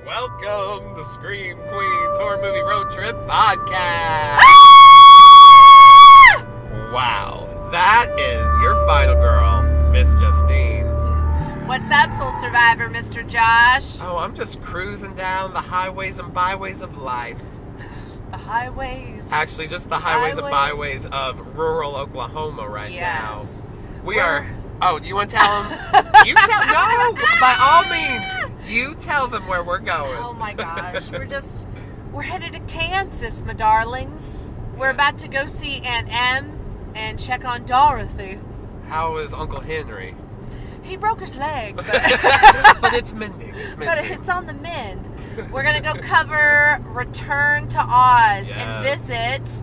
Welcome to Scream Queens Horror Movie Road Trip Podcast. Wow, that is your final girl, Miss Justine. What's up, Soul Survivor, Mr. Josh? Oh, I'm just cruising down the highways and byways of life. The highways. Actually, just the highways and byways of rural Oklahoma right now. We are... Oh, do you want to tell them? You tell... No, by all means, you tell them where we're going. Oh my gosh, we're headed to Kansas, my darlings. We're about to go see Aunt Em and check on Dorothy. How is Uncle Henry? He broke his leg, but, but it's mending. But it's on the mend. We're gonna go cover Return to Oz and visit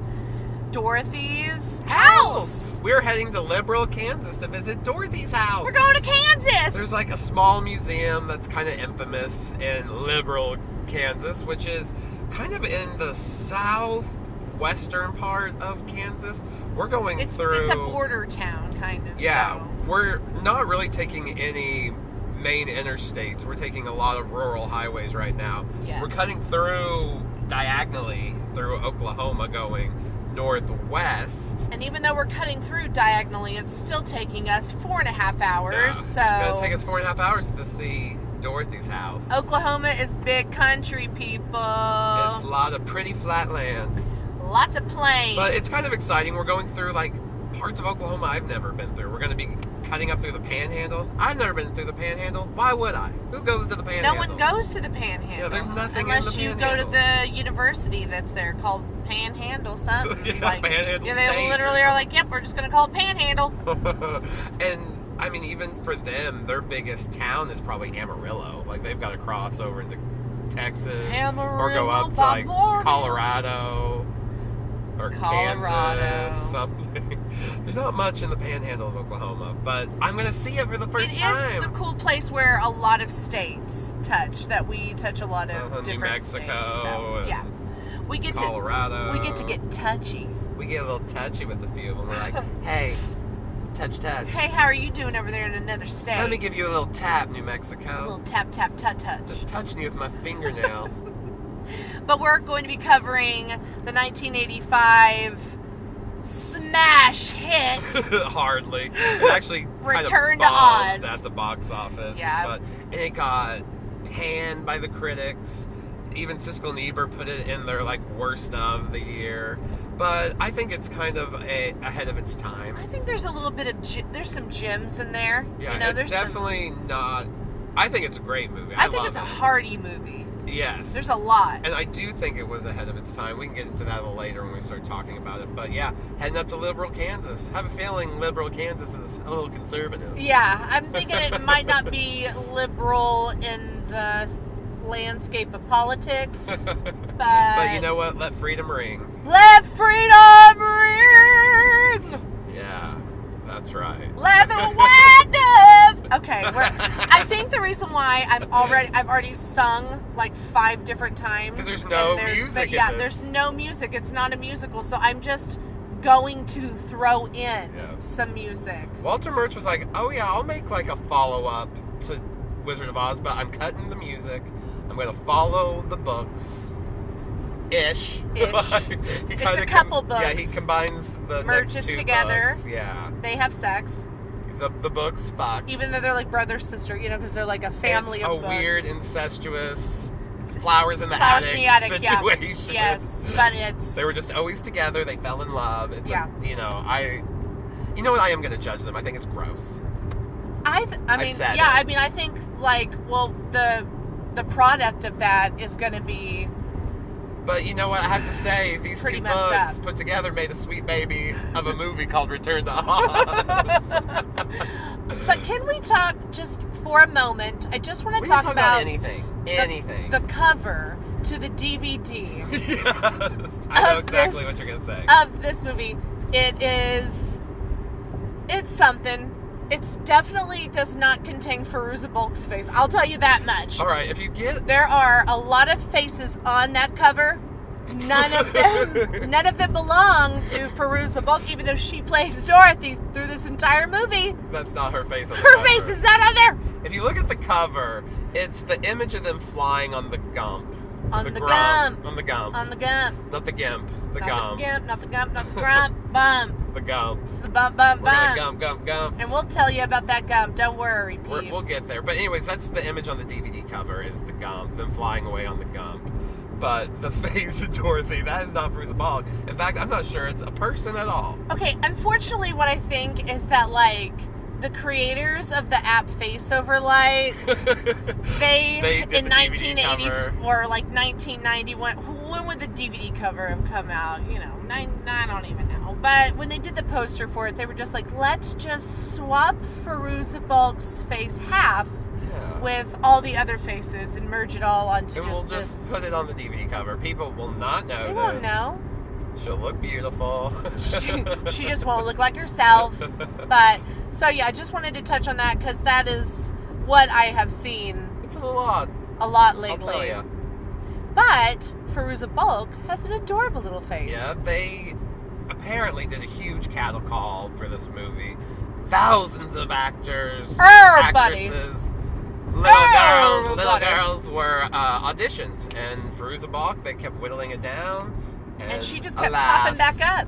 Dorothy's house. We're heading to Liberal, Kansas to visit Dorothy's house. We're going to Kansas. There's like a small museum that's kind of infamous in Liberal, Kansas, which is kind of in the southwestern part of Kansas. We're going through... It's a border town, kind of. Yeah. So. We're not really taking any main interstates. We're taking a lot of rural highways right now. Yes. We're cutting through diagonally through Oklahoma going northwest. And even though we're cutting through diagonally, it's still taking us 4.5 hours. Yeah. So It's going to take us 4.5 hours to see Dorothy's house. Oklahoma is big country, people. It's a lot of pretty flat land. Lots of plains. But it's kind of exciting. We're going through like parts of Oklahoma I've never been through. We're going to be cutting up through the Panhandle. I've never been through the Panhandle. Why would I? Who goes to the Panhandle? No one goes to the Panhandle. Yeah, there's nothing unless in the you Panhandle. go to the university that's there called Panhandle something. Yeah, like, Panhandle yeah, they State literally are like, yep, we're just going to call it Panhandle. And I mean, even for them, their biggest town is probably Amarillo. Like they've got to cross over into Texas or go up to like Colorado or Kansas, something. There's not much in the Panhandle of Oklahoma, but I'm going to see it for the first time. It is the cool place where a lot of states touch, that we touch a lot of different New Mexico states. So, yeah. We get Colorado. We get to get touchy. We get a little touchy with a few of them. We're like, hey, touch. Hey, how are you doing over there in another state? Let me give you a little tap, New Mexico. A little tap, touch. Just touching you with my fingernail. But we're going to be covering the 1985 smash hit. Hardly. It actually Return kind of to Oz at the box office. Yeah. And it got panned by the critics. Even Siskel and Ebert put it in their like worst of the year. But I think it's kind of ahead of its time. I think there's a little bit of there's some gems in there. Yeah, you know, it's definitely not. I think it's a great movie. I think it's a hearty movie. Yes. There's a lot. And I do think it was ahead of its time. We can get into that a little later when we start talking about it. But yeah, heading up to Liberal, Kansas. I have a feeling Liberal, Kansas is a little conservative. Yeah, I'm thinking it might not be liberal in the landscape of politics. But you know what? Let freedom ring. Let freedom ring! Yeah, that's right. Let the wind up! Okay, I think the reason why I've already sung like 5 different times. Because there's no music in this. There's no music. It's not a musical, so I'm just going to throw in some music. Walter Murch was like, oh yeah, I'll make like a follow-up to Wizard of Oz, but I'm cutting the music. I'm going to follow the books. Ish. It's a couple books. Yeah, he combines the merges next 2 together. books. Yeah. They have sex. The books fuck. Even though they're like brother sister, you know, because they're like a family of books. Weird incestuous flowers in the attic situation. Yeah. Yes, but they were just always together. They fell in love. It's you know what? I am going to judge them. I think it's gross. I think like, well, the product of that is going to be. But you know what? I have to say, these 2 books put together made a sweet baby of a movie called Return to Oz. But can we talk just for a moment? I just want to talk about anything. The cover to the DVD. Yes, I know exactly what you're going to say. Of this movie. It's something. It definitely does not contain Fairuza Balk's face. I'll tell you that much. All right, if you get... There are a lot of faces on that cover. None of them belong to Fairuza Balk, even though she plays Dorothy through this entire movie. That's not her face on the cover. cover. Her face is not on there. If you look at the cover, It's the image of them flying on the Gump. On the Gump. On the Gump. On the Gump. Not the Gimp. The Not Gump. the Gimp, not the Gump, not the Grump. Bump. The Gump. It's the bump, bump, We're bump. gonna gump. And we'll tell you about that Gump. Don't worry, peeps. We'll get there. But anyways, that's the image on the DVD cover is the Gump, them flying away on the Gump. But the face of Dorothy, that is not Fairuza Balk. In fact, I'm not sure it's a person at all. Okay, unfortunately, what I think is that, like, the creators of the app Face Overlight, they did in the 1980 DVD cover. or like 1991, when would the DVD cover have come out? You know, I don't even know. But when they did the poster for it, they were just like, let's just swap Fairuza Balk's face half with all the other faces and merge it all onto And we'll just put it on the DVD cover. People will not know. They won't know. She'll look beautiful. she just won't look like herself. But, so yeah, I just wanted to touch on that because that is what I have seen. It's a lot. A lot lately. I'll tell ya. But Fairuza Balk has an adorable little face. Yeah, they apparently did a huge cattle call for this movie. Thousands of actors, actresses, little girls were auditioned, and Fairuza Balk, they kept whittling it down. And she just kept popping back up.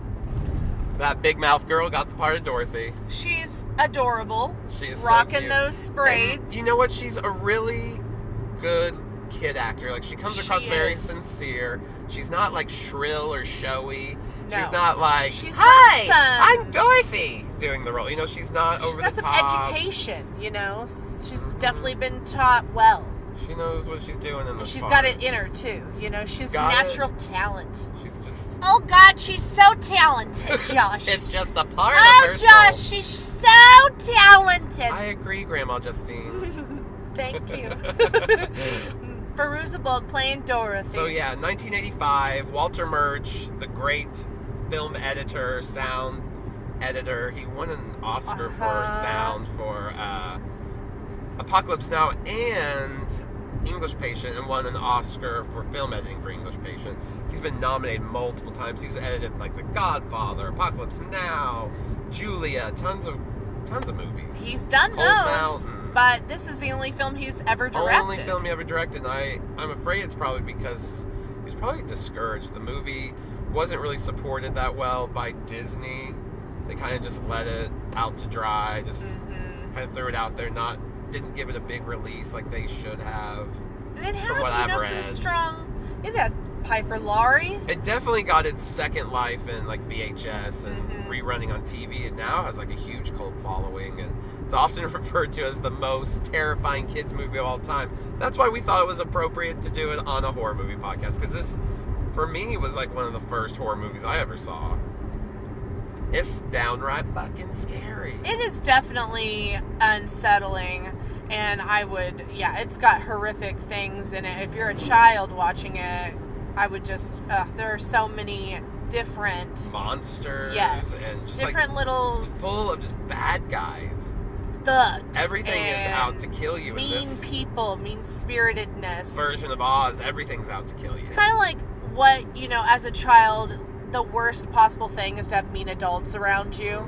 That big mouth girl got the part of Dorothy. She's adorable. She's rocking so those braids. And you know what? She's a really good kid actor. Like, she comes across very sincere. She's not like shrill or showy. No. She's not like, hi, I'm Dorothy, doing the role. You know, she's not over the top. She's got some education, you know. She's definitely been taught well. She knows what she's doing in this She's part. got it in her, too. You know, she's natural talent. She's just... Oh, God, she's so talented, Josh. It's just a part of her Josh, soul. she's so talented. I agree, Grandma Justine. Thank you. Fairuza Balk playing Dorothy. So, yeah, 1985, Walter Murch, the great film editor, sound editor, he won an Oscar for sound for Apocalypse Now and English Patient, and won an Oscar for film editing for English Patient. He's been nominated multiple times. He's edited like The Godfather, Apocalypse Now, Julia, tons of movies. He's done Cold those, Mountain. but this is the only film he's ever directed. Only film he ever directed. And I'm afraid it's probably because he's probably discouraged. The movie wasn't really supported that well by Disney. They kind of just let it out to dry, just kind of threw it out there, didn't give it a big release like they should have. And it had, some strong. It had Piper Laurie. It definitely got its second life in like VHS and rerunning on TV. It now has like a huge cult following, and it's often referred to as the most terrifying kids movie of all time. That's why we thought it was appropriate to do it on a horror movie podcast, because this, for me, was like one of the first horror movies I ever saw. It's downright fucking scary. It is definitely unsettling, and it's got horrific things in it. If you're a child watching it, I would just, there are so many different monsters. Yes. And just different little. It's full of just bad guys. Thugs. Everything is out to kill you in this. Mean people, mean-spiritedness. Version of Oz, everything's out to kill you. It's kind of like what, as a child, the worst possible thing is to have mean adults around you.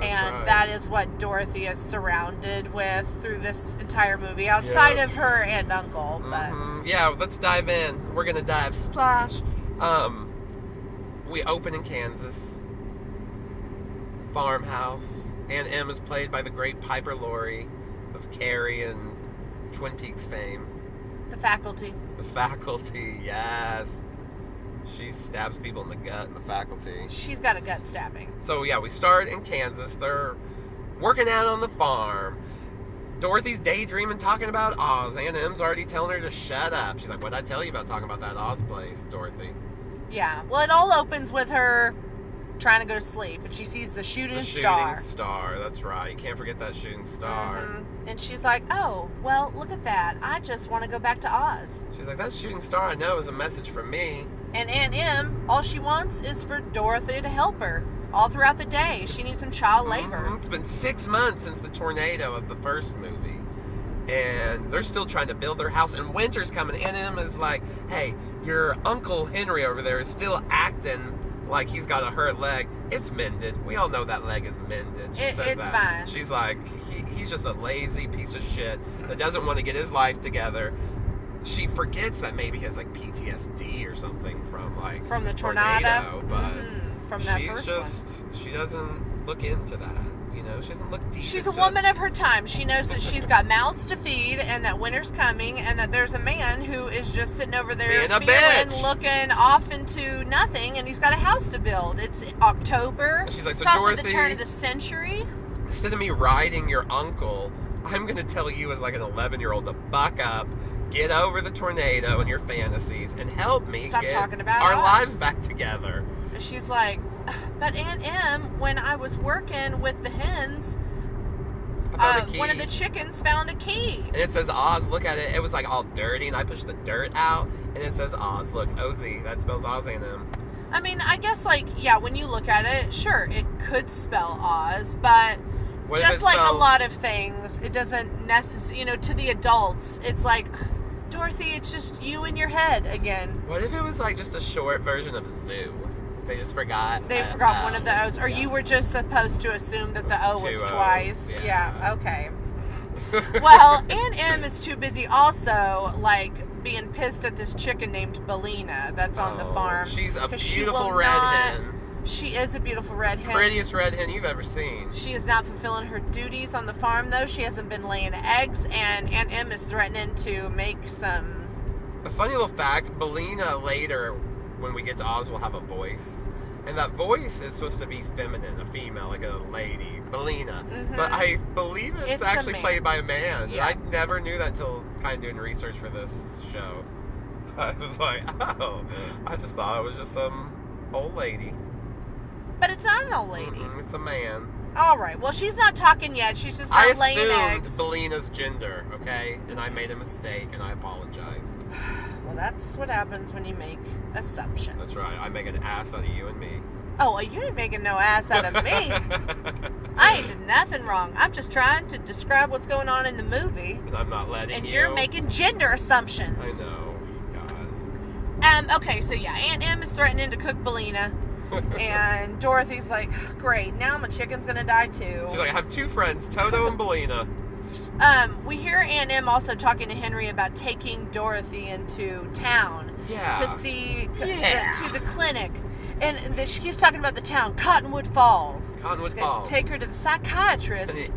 And that is what Dorothy is surrounded with through this entire movie, outside of her aunt and uncle. But yeah, let's dive in. We're gonna dive splash. We open in Kansas. Farmhouse. Aunt Em is played by the great Piper Laurie of Carrie and Twin Peaks fame. The Faculty. The Faculty, yes. She stabs people in the gut in The Faculty. She's got a gut stabbing. So, yeah, we start in Kansas. They're working out on the farm. Dorothy's daydreaming, talking about Oz. Aunt Em's already telling her to shut up. She's like, what'd I tell you about talking about that Oz place, Dorothy? Yeah. Well, it all opens with her trying to go to sleep, and she sees the shooting star. Shooting star, that's right. You can't forget that shooting star. And she's like, oh, well, look at that. I just want to go back to Oz. She's like, that shooting star I know is a message from me. And Aunt Em, all she wants is for Dorothy to help her all throughout the day. She needs some child labor. It's been 6 months since the tornado of the first movie. And they're still trying to build their house, and winter's coming. Aunt Em is like, hey, your Uncle Henry over there is still acting like he's got a hurt leg. It's mended. We all know that leg is mended. She says it's that. fine. She's like, he's just a lazy piece of shit that doesn't want to get his life together. She forgets that maybe he has like PTSD or something from the tornado, but from that first one. She doesn't look into that. You know, she doesn't look deep. She's a woman of her time. She knows that she's got mouths to feed and that winter's coming and that there's a man who is just sitting over there looking off into nothing, and he's got a house to build. It's October. And she's like, so it's also Dorothy, the turn of the century. Instead of me riding your uncle, I'm going to tell you as like an 11-year-old to buck up, get over the tornado and your fantasies, and help me Stop get talking about our us. lives back together. She's like, but Aunt Em, when I was working with the hens, one of the chickens found a key. And it says Oz, look at it. It was like all dirty, and I pushed the dirt out, and it says Oz. Look, O-Z, that spells Oz and M. I mean, I guess, like, yeah, when you look at it, sure, it could spell Oz, but just like a lot of things, it doesn't necessarily, you know, to the adults, it's like, Dorothy, it's just you in your head again. What if it was like just a short version of Zoo? They just forgot. They forgot one of the O's. Or you were just supposed to assume that the O was twice. Yeah, okay. Well, Aunt Em is too busy also, like, being pissed at this chicken named Belina that's on the farm. She's a beautiful red hen. She is a beautiful red hen. Prettiest red hen you've ever seen. She is not fulfilling her duties on the farm, though. She hasn't been laying eggs, and Aunt Em is threatening to make some... A funny little fact, Belina later, when we get to Oz, will have a voice. And that voice is supposed to be feminine, a female, like a lady, Belina. Mm-hmm. But I believe it's actually played by a man. Yeah. I never knew that till kind of doing research for this show. I was like, oh, I just thought it was just some old lady. But it's not an old lady. Mm-mm, it's a man. All right. Well, she's not talking yet. She's just not laying eggs. I assumed Belina's gender, okay? And I made a mistake, and I apologize. Well, that's what happens when you make assumptions. That's right. I make an ass out of you and me. Oh, well, you ain't making no ass out of me. I ain't did nothing wrong. I'm just trying to describe what's going on in the movie. And I'm not letting and you. you're making gender assumptions. I know. God. Okay, so yeah, Aunt Em is threatening to cook Belina. And Dorothy's like, great, now my chicken's gonna die too. She's like, I have two friends, Toto and Belina. We hear Aunt Em also talking to Henry about taking Dorothy into town to see to the clinic. And she keeps talking about the town, Cottonwood Falls. Cottonwood Falls. Take her to the psychiatrist.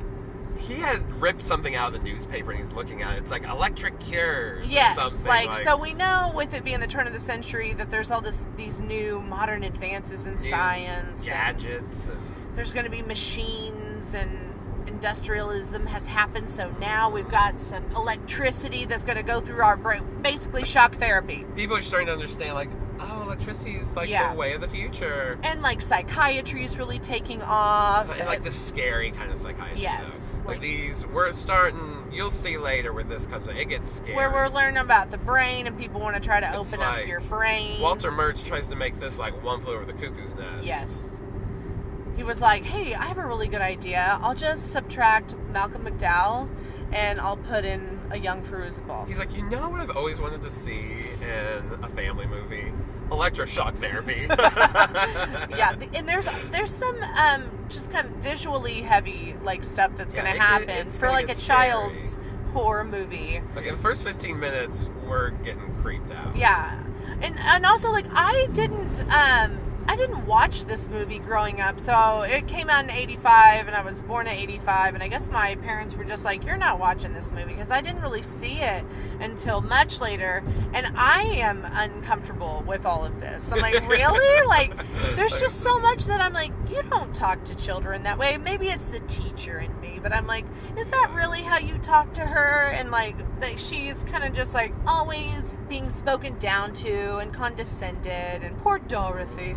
He had ripped something out of the newspaper and he's looking at it. It's like electric cures. Yes, or something. like so we know with it being the turn of the century that there's all these new modern advances in science. Gadgets. And there's going to be machines and industrialism has happened. So now we've got some electricity that's going to go through our brain. Basically shock therapy. People are starting to understand like, oh, electricity is like the way of the future. And like psychiatry is really taking off. And like the scary kind of psychiatry. Yes. Like these, we're starting, you'll see later where this comes in. It gets scary. Where we're learning about the brain and people want to try to open up your brain. Walter Murch tries to make this like One Flew Over the Cuckoo's Nest. Yes. He was like, hey, I have a really good idea. I'll just subtract Malcolm McDowell and I'll put in a young Fairuza Balk. He's like, you know what I've always wanted to see in a family movie? Electroshock therapy. Yeah, and there's some just kind of visually heavy like stuff that's going to happen for like a child's horror movie. Like in the first 15 minutes, we're getting creeped out. Yeah, and also like I didn't watch this movie growing up, so it came out in 85 and I was born in 85, and I guess my parents were just like, you're not watching this movie, because I didn't really see it until much later, and I am uncomfortable with all of this. I'm like, really? Like, there's just so much that I'm like, you don't talk to children that way. Maybe it's the teacher in me, but I'm like, is that really how you talk to her? And like she's kind of just like always being spoken down to and condescended, and poor Dorothy.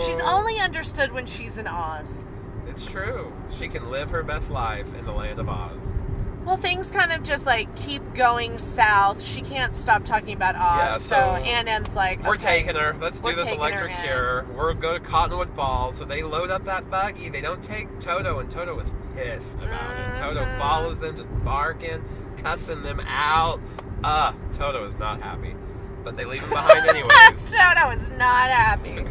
She's only understood when she's in Oz. It's true. She can live her best life in the land of Oz. Well, things kind of just like keep going south. She can't stop talking about Oz. Yeah, so Aunt Em's like, we're taking her. Let's do this electric cure. We're going to Cottonwood Falls. So they load up that buggy. They don't take Toto, and Toto was pissed about it. Toto follows them, just barking, cussing them out. Toto is not happy. But they leave him behind anyways. Toto is not happy.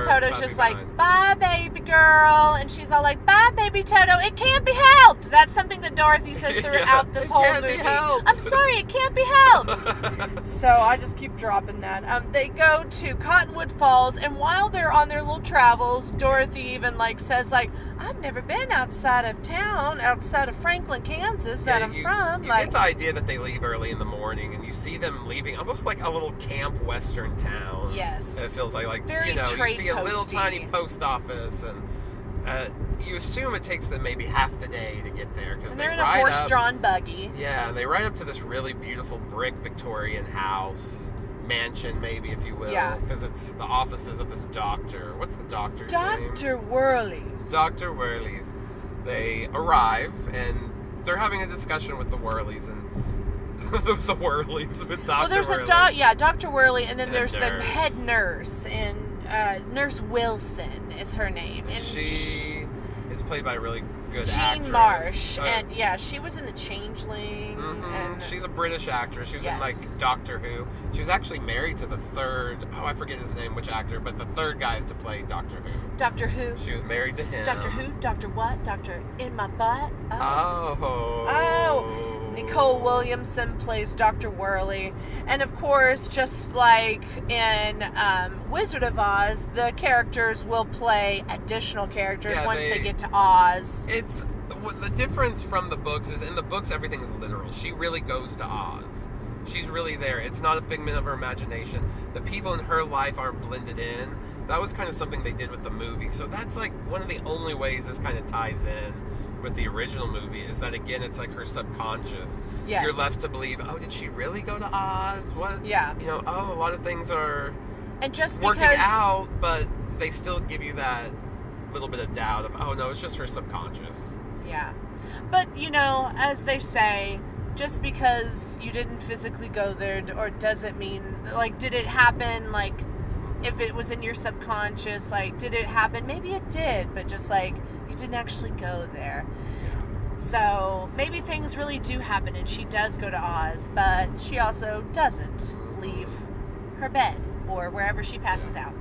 Toto's just like, bye, baby girl. And she's all like, bye, baby Toto. It can't be helped. That's something that Dorothy says throughout this whole movie. I'm sorry, it can't be helped. So I just keep dropping that. They go to Cottonwood Falls, and while they're on their little travels, Dorothy even says I've never been outside of town, outside of Franklin, Kansas, that I'm from. You get the idea that they leave early in the morning, and you see them leaving almost like a little camp western town. Yes. It feels like very you see a little posty. tiny post office, and you assume it takes them maybe half the day to get there because they're in a horse-drawn buggy. Yeah, and they ride up to this really beautiful brick Victorian house. Mansion, maybe, if you will. Yeah. Because it's the offices of this doctor. What's the doctor's name? Dr. Worley's. Dr. Worley's. They arrive, and they're having a discussion with the Worleys, and the Worleys with Dr. Well, there's Worley. Dr. Worley, and then And there's a the nurse. head nurse, and Nurse Wilson is her name. And she is played by a really good Jean actress. Marsh, and she was in The Changeling. Mm-hmm. And She's a British actress. She was in Yes. Doctor Who. She was actually married to the third. Oh, I forget his name, which actor, but the third guy to play Doctor Who. Doctor Who. She was married to him. Doctor Who. Doctor what? Doctor in my butt. Oh. Nicole Williamson plays Dr. Worley. And of course, just like in Wizard of Oz, the characters will play additional characters once they get to Oz. It's the difference from the books is in the books everything is literal. She really goes to Oz. She's really there. It's not a figment of her imagination. The people in her life aren't blended in. That was kind of something they did with the movie. So that's one of the only ways this kind of ties in with the original movie is that, again, it's like her subconscious. Yes. You're left to believe, oh, did she really go to Oz? What? Yeah. A lot of things are and just working because, out, but they still give you that little bit of doubt of, oh, no, it's just her subconscious. Yeah. But, as they say, just because you didn't physically go there, or doesn't mean, did it happen, if it was in your subconscious, did it happen? Maybe it did, but just, you didn't actually go there. Yeah. So, maybe things really do happen, and she does go to Oz, but she also doesn't leave her bed, or wherever she passes out.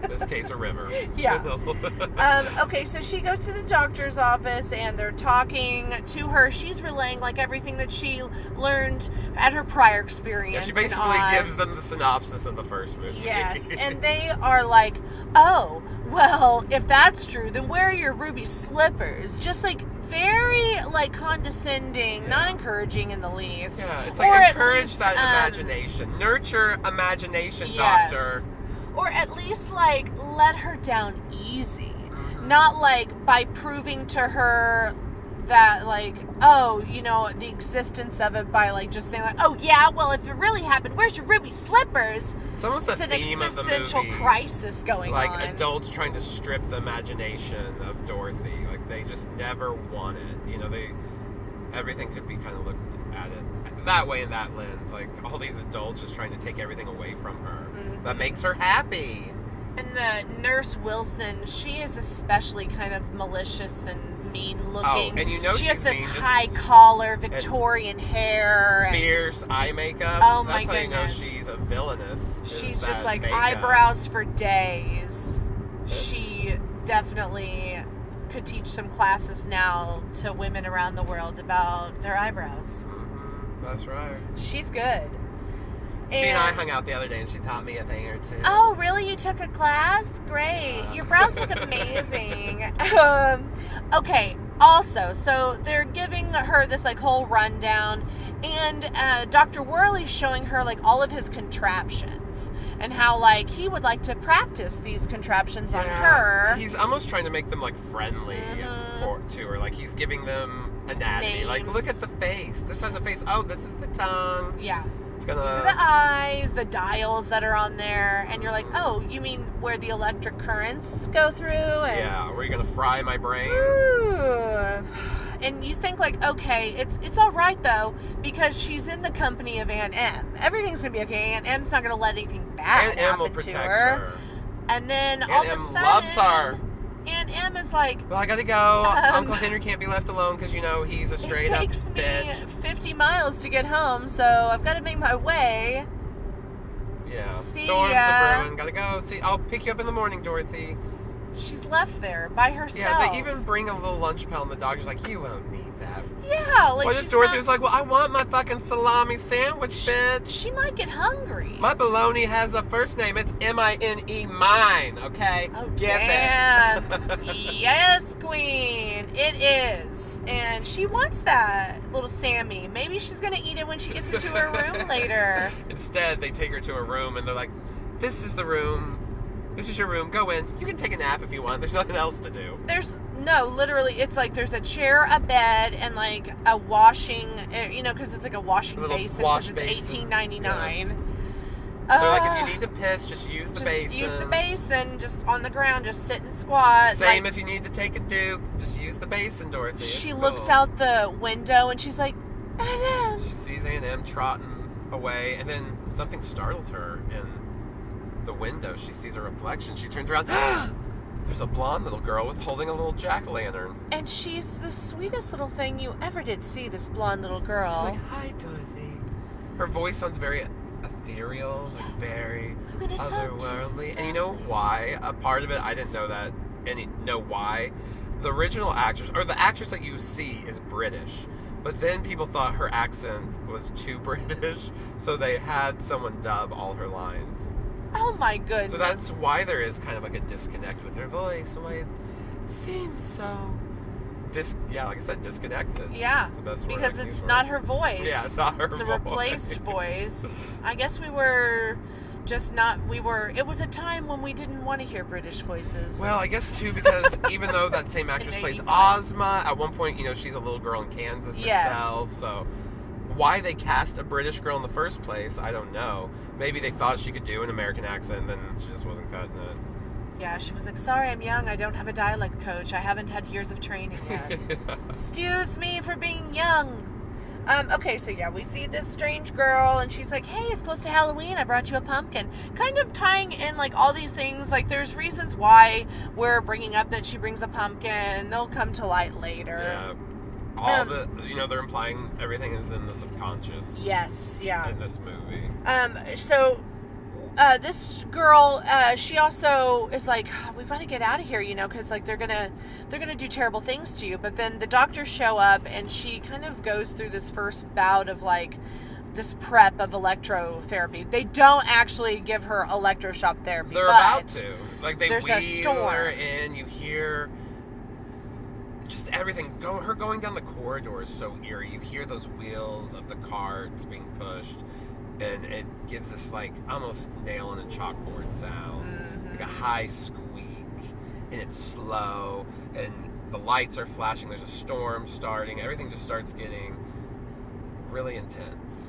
In this case, a river. Yeah. Okay, so she goes to the doctor's office, and they're talking to her. She's relaying everything that she learned at her prior experience. Yeah, she basically gives them the synopsis of the first movie. Yes, and they are like, oh, well, if that's true, then where are your ruby slippers? Just very condescending, not encouraging in the least. Yeah, it's or encourage that imagination, nurture imagination, doctor. Or at least let her down easy, not by proving to her that the existence of it by just saying oh yeah, well, if it really happened, where's your ruby slippers? It's almost a an theme of the existential movie. crisis going on. Adults trying to strip the imagination of Dorothy. They just never want it. Everything could be kind of looked at it that way in that lens. All these adults just trying to take everything away from her. Mm-hmm. That makes her happy. And the nurse Wilson, she is especially kind of malicious and mean looking. Oh, and she has she's this mean, high collar Victorian hair. And fierce eye makeup. Oh, That's my how goodness. you know she's a villainess. She's just makeup. eyebrows for days. She definitely could teach some classes now to women around the world about their eyebrows. Mm-hmm. That's right. She's good. She and I hung out the other day, and she taught me a thing or two. Oh, really? You took a class? Great. Your brows look amazing. Okay. Also, so they're giving her this whole rundown, and Dr. Worley's showing her all of his contraptions and how he would like to practice these contraptions on her. He's almost trying to make them friendly to her. He's giving them anatomy. Names. Look at the face. This has a face. Oh, this is the tongue. Yeah. It's gonna. These are the eyes, the dials that are on there, and you're like, oh, you mean where the electric currents go through? And yeah, where you gonna fry my brain? Ooh. And you think okay, it's all right though, because she's in the company of Aunt M. Everything's gonna be okay. Aunt M's not gonna let anything bad Aunt M will happen to protect her. And then all Aunt of a M sudden, loves her. Aunt M is like, well, I gotta go. Uncle Henry can't be left alone because he's a straight up bitch. It takes me 50 miles to get home, so I've got to make my way. Yeah. See Storms ya. are brewing. Gotta go. See, I'll pick you up in the morning, Dorothy. She's left there by herself. Yeah, they even bring a little lunch pail, and the doctor's like, you won't need that. Yeah, like What if Dorothy was like, well, I want my fucking salami sandwich, bitch. She might get hungry. My bologna has a first name. It's M-I-N-E, mine, okay? Oh, Get damn. it. Yes, queen. It is. And she wants that, little Sammy. Maybe she's going to eat it when she gets into her room later. Instead, they take her to a room, and they're like, this is the room. This is your room. Go in. You can take a nap if you want. There's nothing else to do. Literally, it's like there's a chair, a bed, and like a washing, because it's like a washing basin because it's $18.99. Yes. They're like, if you need to piss, just use the basin. Use the basin, just on the ground, just sit and squat. Same if you need to take a duke, just use the basin, Dorothy. She looks out the window and she's like, A&M. She sees A&M trotting away, and then something startles her in the window. She sees a reflection. She turns around. There's a blonde little girl holding a little jack-o'-lantern. And she's the sweetest little thing you ever did see, this blonde little girl. She's like, hi, Dorothy. Her voice sounds very ethereal, like very otherworldly. And you know why? A part of it, I didn't know that. Know why? The original actress, or the actress that you see, is British. But then people thought her accent was too British, so they had someone dub all her lines. Oh my goodness. So that's why there is kind of like a disconnect with her voice. Why it seems so like I said, disconnected. Yeah. It's the best word because I can use it's for not it. her voice. Yeah, it's not her voice. voice. It's a replaced voice. I guess it was a time when we didn't want to hear British voices. Well, I guess too, because even though that same actress plays Ozma, at one point, she's a little girl in Kansas herself, so why they cast a British girl in the first place, I don't know. Maybe they thought she could do an American accent, and then she just wasn't cutting it. Yeah, she was like, sorry, I'm young. I don't have a dialect coach. I haven't had years of training yet. Excuse me for being young. Okay, so yeah, we see this strange girl, and she's like, hey, it's close to Halloween. I brought you a pumpkin. Kind of tying in, like, all these things. Like, there's reasons why we're bringing up that she brings a pumpkin. They'll come to light later. Yeah. All they're implying everything is in the subconscious. Yes, yeah. In this movie. So this girl, she also is like, we've got to get out of here, because like they're gonna do terrible things to you. But then the doctors show up, and she kind of goes through this first bout of like this prep of electrotherapy. They don't actually give her electroshock therapy. They're about to. Like they there's a storm. her in. You hear just everything. Her going down the corridor is so eerie. You hear those wheels of the carts being pushed. And it gives this, like, almost nail on a chalkboard sound. Mm-hmm. Like a high squeak. And it's slow. And the lights are flashing. There's a storm starting. Everything just starts getting really intense.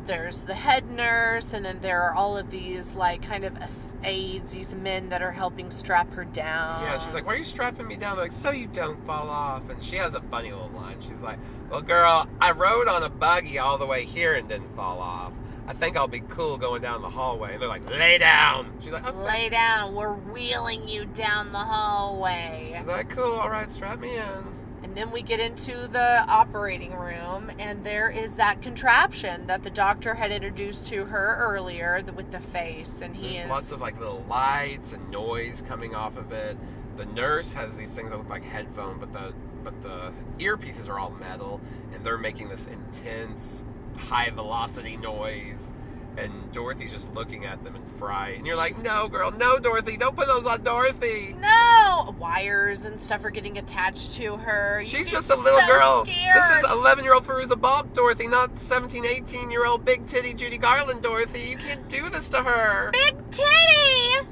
There's the head nurse. And then there are all of these, like, kind of aides. These men that are helping strap her down. Yeah, she's like, why are you strapping me down? They're like, so you don't fall off. And she has a funny little line. She's like, well, girl, I rode on a buggy all the way here and didn't fall off. I think I'll be cool going down the hallway. And they're like, lay down. She's like, okay. Lay down. We're wheeling you down the hallway. She's like, cool, all right, strap me in. And then we get into the operating room, and there is that contraption that the doctor had introduced to her earlier with the face. And There's lots of like little lights and noise coming off of it. The nurse has these things that look like headphones, but the earpieces are all metal, and they're making this intense, high velocity noise. And Dorothy's just looking at them in fright. And you're like, no, girl, no, Dorothy, don't put those on Dorothy. No! Wires and stuff are getting attached to her. She's just a little girl. Scared. This is 11-year-old Fairuza Balk, Dorothy, not 17, 18-year-old big titty Judy Garland, Dorothy. You can't do this to her. Big titty!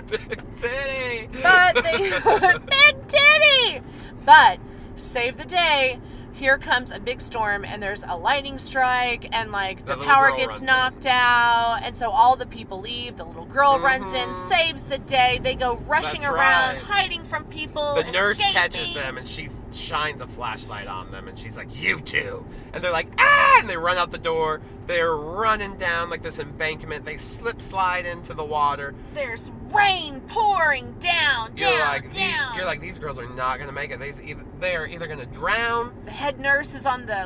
Big titty! Big titty! But, save the day. Here comes a big storm, and there's a lightning strike, and like the power gets knocked out, and so all the people leave. The little girl runs in, saves the day. They go rushing around, hiding from people. The nurse catches them, and she shines a flashlight on them, and she's like, "You two!" And they're like, "Ah!" And they run out the door. They're running down like this embankment. They slide into the water. There's rain pouring down. You're like, these girls are not gonna make it. They are either gonna drown. The head nurse is on the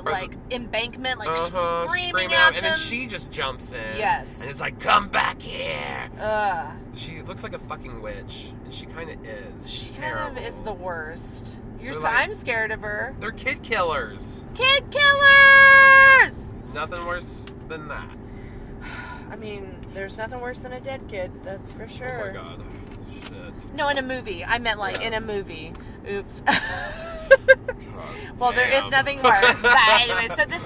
embankment, screaming at them. And then she just jumps in. Yes. And it's like, "Come back here." She looks like a fucking witch, and she kind of is. She kind of is the worst. I'm scared of her. They're kid killers. Kid killers! Nothing worse than that. I mean, there's nothing worse than a dead kid, that's for sure. Oh my god. Shit. No, in a movie. I meant in a movie. Oops. Well, damn. there is nothing worse. But anyway, so this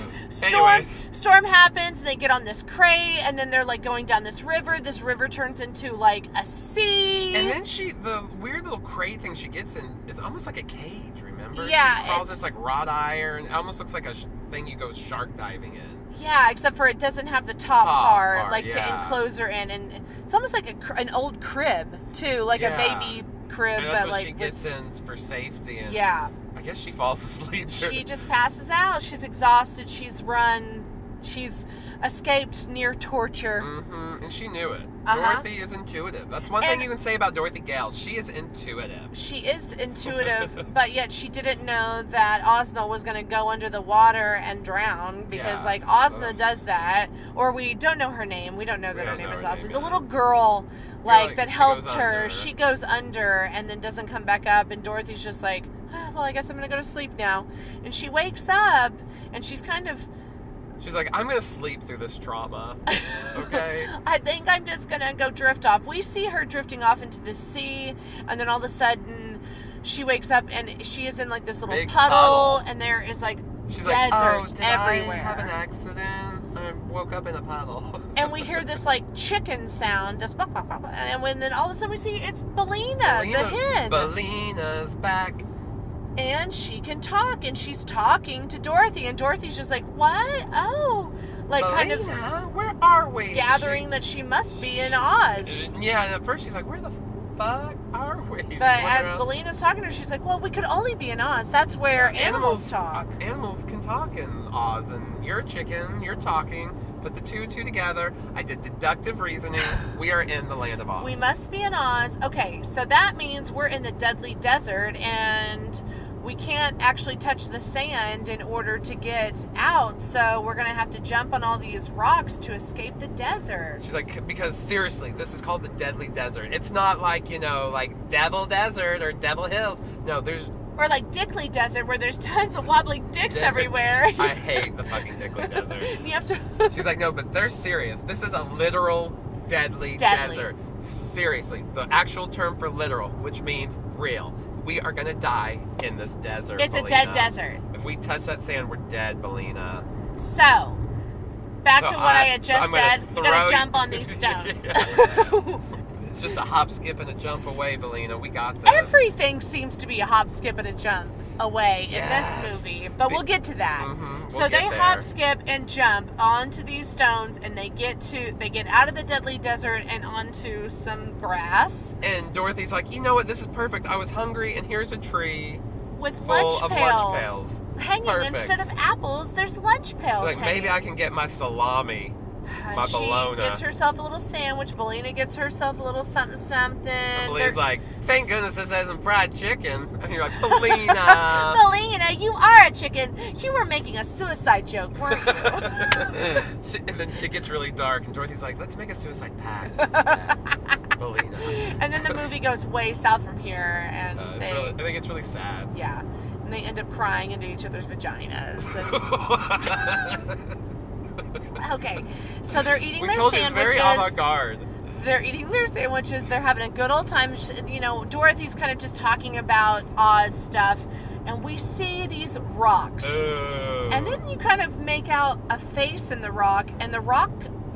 storm happens, and they get on this crate, and then they're going down this river. This river turns into a sea. And then the weird little crate thing she gets in is almost like a cage, remember? Yeah. She calls it wrought iron. It almost looks like a thing you go shark diving in. Yeah, except for it doesn't have the top part to enclose her in, and it's almost like a an old crib too, a baby crib. And that's what she gets in for safety. And yeah. I guess she falls asleep. She just passes out. She's exhausted. She's run. She's escaped near torture. Mm-hmm. And she knew it. Uh-huh. Dorothy is intuitive. That's one thing you can say about Dorothy Gale. She is intuitive. She is intuitive, but yet she didn't know that Ozma was going to go under the water and drown because, Ozma does that. Or we don't know her name. We don't know that her name is Ozma. The little girl, that helped her, she goes under and then doesn't come back up. And Dorothy's just like, well, I guess I'm going to go to sleep now. And she wakes up and she's kind of... She's like, I'm going to sleep through this trauma, okay? I think I'm just going to go drift off. We see her drifting off into the sea, and then all of a sudden, she wakes up, and she is in, this little big puddle, and there is, She's desert did everywhere. I have an accident? I woke up in a puddle. And we hear this, chicken sound, this and then all of a sudden we see it's Bellina, the hen. Bellina's back. And she can talk, and she's talking to Dorothy, and Dorothy's just like, what? Oh. Kind of... where are we? Gathering that she must be in Oz. Yeah, and at first she's like, where the fuck are we? But as Bellina's talking to her, she's like, well, we could only be in Oz. That's where animals talk. Animals can talk in Oz, and you're a chicken, you're talking. Put the two together. I did deductive reasoning. We are in the land of Oz. We must be in Oz. Okay, so that means we're in the deadly desert, and... we can't actually touch the sand in order to get out, so we're going to have to jump on all these rocks to escape the desert. She's like, because seriously, this is called the Deadly Desert. It's not like Devil Desert or Devil Hills. No, there's... Or Dickley Desert, where there's tons of wobbling dicks everywhere. I hate the fucking Dickley Desert. You have to... She's like, no, but they're serious. This is a literal deadly desert. Seriously, the actual term for literal, which means real. We are going to die in this desert, It's Bellina. a dead desert. If we touch that sand, we're dead, Bellina. So, back to what I had just said. We're going to jump on these stones. It's just a hop, skip, and a jump away, Bellina. We got this. Everything seems to be a hop, skip, and a jump away in this movie. But we'll get to that. Mm-hmm. So they hop, skip, and jump onto these stones, and they get out of the deadly desert and onto some grass. And Dorothy's like, you know what? This is perfect. I was hungry, and here's a tree with full lunch of pails. lunch pails. Hanging Perfect. Instead of apples, there's lunch pails. She's like, maybe I can get my salami. My bologna. She gets herself a little sandwich. Bellina gets herself a little something. Bellina's like, thank goodness this isn't fried chicken. And you're like, Bellina. Bellina, you are a chicken. You were making a suicide joke, weren't you? And then it gets really dark, and Dorothy's like, let's make a suicide pact instead. Bellina. And then the movie goes way south from here, and I think it's really sad. Yeah. And they end up crying into each other's vaginas. Okay, so they're eating their sandwiches. It's very avant-garde. They're eating their sandwiches. They're having a good old time. Dorothy's kind of just talking about Oz stuff, and we see these rocks. Ooh. And then you kind of make out a face in the rock, and the rock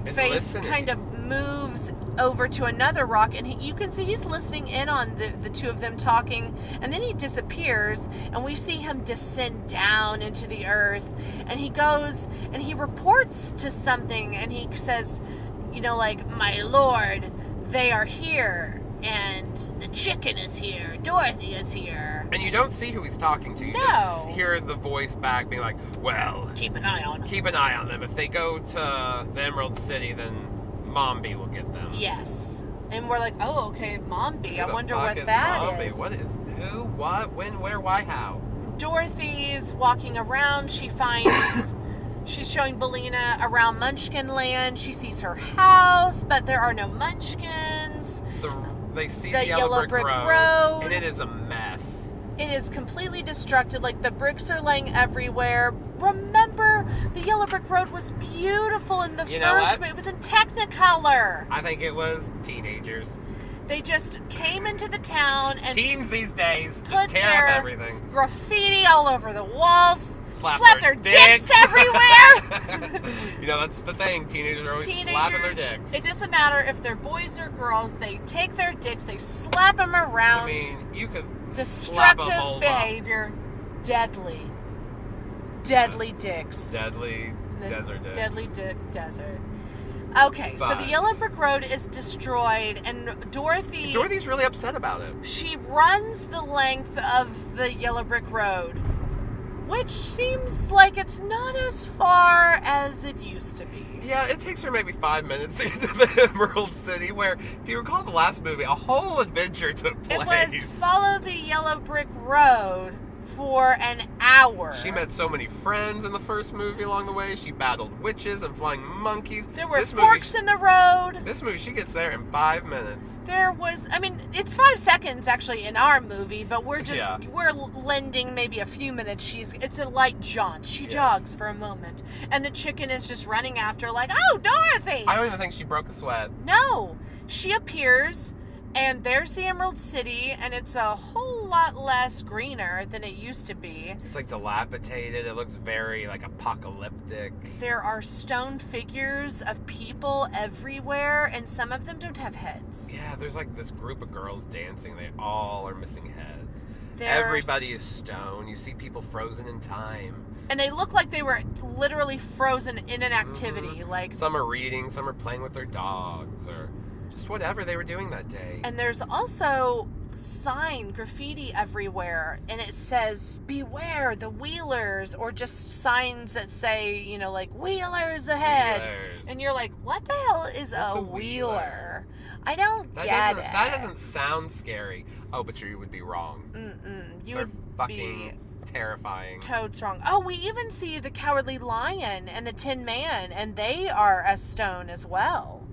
face listening. kind of moves over to another rock, and you can see he's listening in on the two of them talking, and then he disappears, and we see him descend down into the earth, and he goes and he reports to something, and he says, my lord, they are here. And the chicken is here. Dorothy is here. And you don't see who he's talking to. You just hear the voice back being like, well, keep an eye on them. Keep an eye on them. If they go to the Emerald City, then Mombi will get them. Yes. And we're like, oh, okay, Mombi. Who I the wonder fuck what is that Mombi? is. What is who, what, when, where, why, how? Dorothy's walking around. She finds... She's showing Bellina around Munchkin Land. She sees her house, but there are no Munchkins. They see the yellow brick road, and it is a mess. It is completely destructed. Like, the bricks are laying everywhere. Remember, the yellow brick road was beautiful in the first movie. It was in Technicolor. I think it was teenagers. They just came into the town and teens these days just tear up everything. Graffiti all over the walls. Slap their dicks everywhere. You know, that's the thing. Teenagers are always slapping their dicks. It doesn't matter if they're boys or girls. They take their dicks, they slap them around. I mean, you could destructive slap a behavior. Deadly. Deadly dicks. Deadly desert dicks. Deadly dick desert. Okay, so the yellow brick road is destroyed, and Dorothy's really upset about it. She runs the length of the yellow brick road, which seems like it's not as far as it used to be. Yeah, it takes her maybe 5 minutes to get to the Emerald City, where, if you recall the last movie, a whole adventure took place. It was follow the yellow brick road for an hour. She met so many friends in the first movie along the way. She battled witches and flying monkeys. There were forks in the road. This movie, she gets there in 5 minutes. It's 5 seconds actually in our movie, but we're lending maybe a few minutes. It's a light jaunt. She jogs for a moment, and the chicken is just running after her like, oh, Dorothy! I don't even think she broke a sweat. No. She appears, and there's the Emerald City, and it's a whole lot less greener than it used to be. It's like dilapidated. It looks very like apocalyptic. There are stone figures of people everywhere, and some of them don't have heads. Yeah, there's like this group of girls dancing. They all are missing heads. Everybody is stone. You see people frozen in time. And they look like they were literally frozen in an activity. Mm-hmm. Like, some are reading, some are playing with their dogs, or just whatever they were doing that day. And there's also graffiti everywhere, and it says, beware the wheelers, or just signs that say, like, wheelers ahead. Wheelers. And you're like, what the hell is a wheeler? I don't get it. That doesn't sound scary. Oh, but you would be wrong. You They're would fucking terrifying. Toads wrong. Oh, we even see the Cowardly Lion and the Tin Man, and they are a stone as well.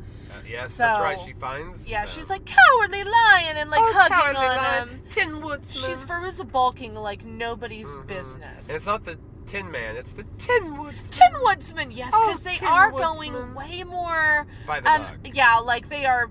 Yes, that's right. She finds. Yeah, them. She's like, Cowardly Lion, and like hugging on him. Tin Woodsman. She's Veruza bulking like nobody's business. And it's not the Tin Man, it's the Tin Woodsman. Tin Woodsman, yes, because they are going way more by the book. Yeah, like they are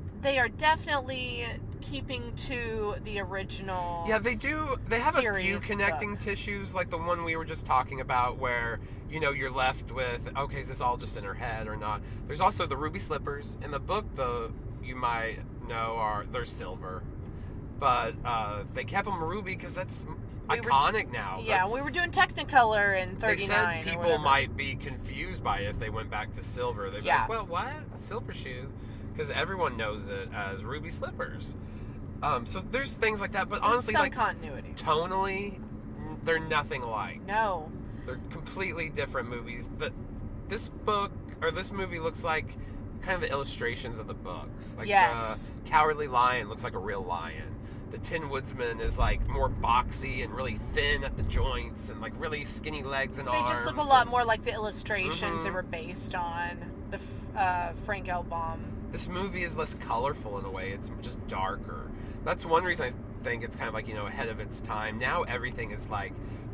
definitely keeping to the original. Yeah, they do. They have a few connecting tissues, like the one we were just talking about, where you're left with, okay, is this all just in her head or not? There's also the ruby slippers in the book. Though you might know they're silver, but they kept them ruby because that's iconic now. Yeah, we were doing Technicolor in 39. They said people might be confused by it if they went back to silver. They'd be like, well, what? Silver shoes? Because everyone knows it as ruby slippers. So there's things like that, but honestly, some continuity. Tonally, they're nothing alike. No. They're completely different movies. This book, or this movie, looks like kind of the illustrations of the books. Like the Cowardly Lion looks like a real lion. The Tin Woodsman is like more boxy and really thin at the joints and like really skinny legs and arms. They just look a lot more like the illustrations they were based on. The Frank L. Baum. This movie is less colorful in a way. It's just darker. That's one reason I think it's kind of like, ahead of its time. Now everything is like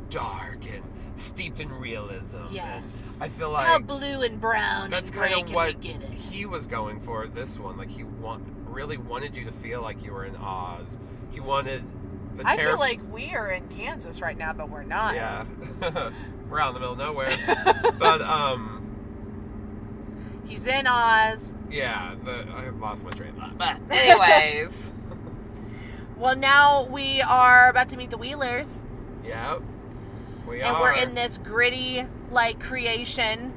dark and steeped in realism. Yes. And I feel like how blue and brown that's and gray kind of what can we get it? He was going for this one. Like he really wanted you to feel like you were in Oz. He wanted the I feel like we are in Kansas right now, but we're not. Yeah. We're out in the middle of nowhere. But he's in Oz. Yeah, I lost my train of thought. But anyways. Well, now we are about to meet the Wheelers. Yep. And we're in this gritty, creation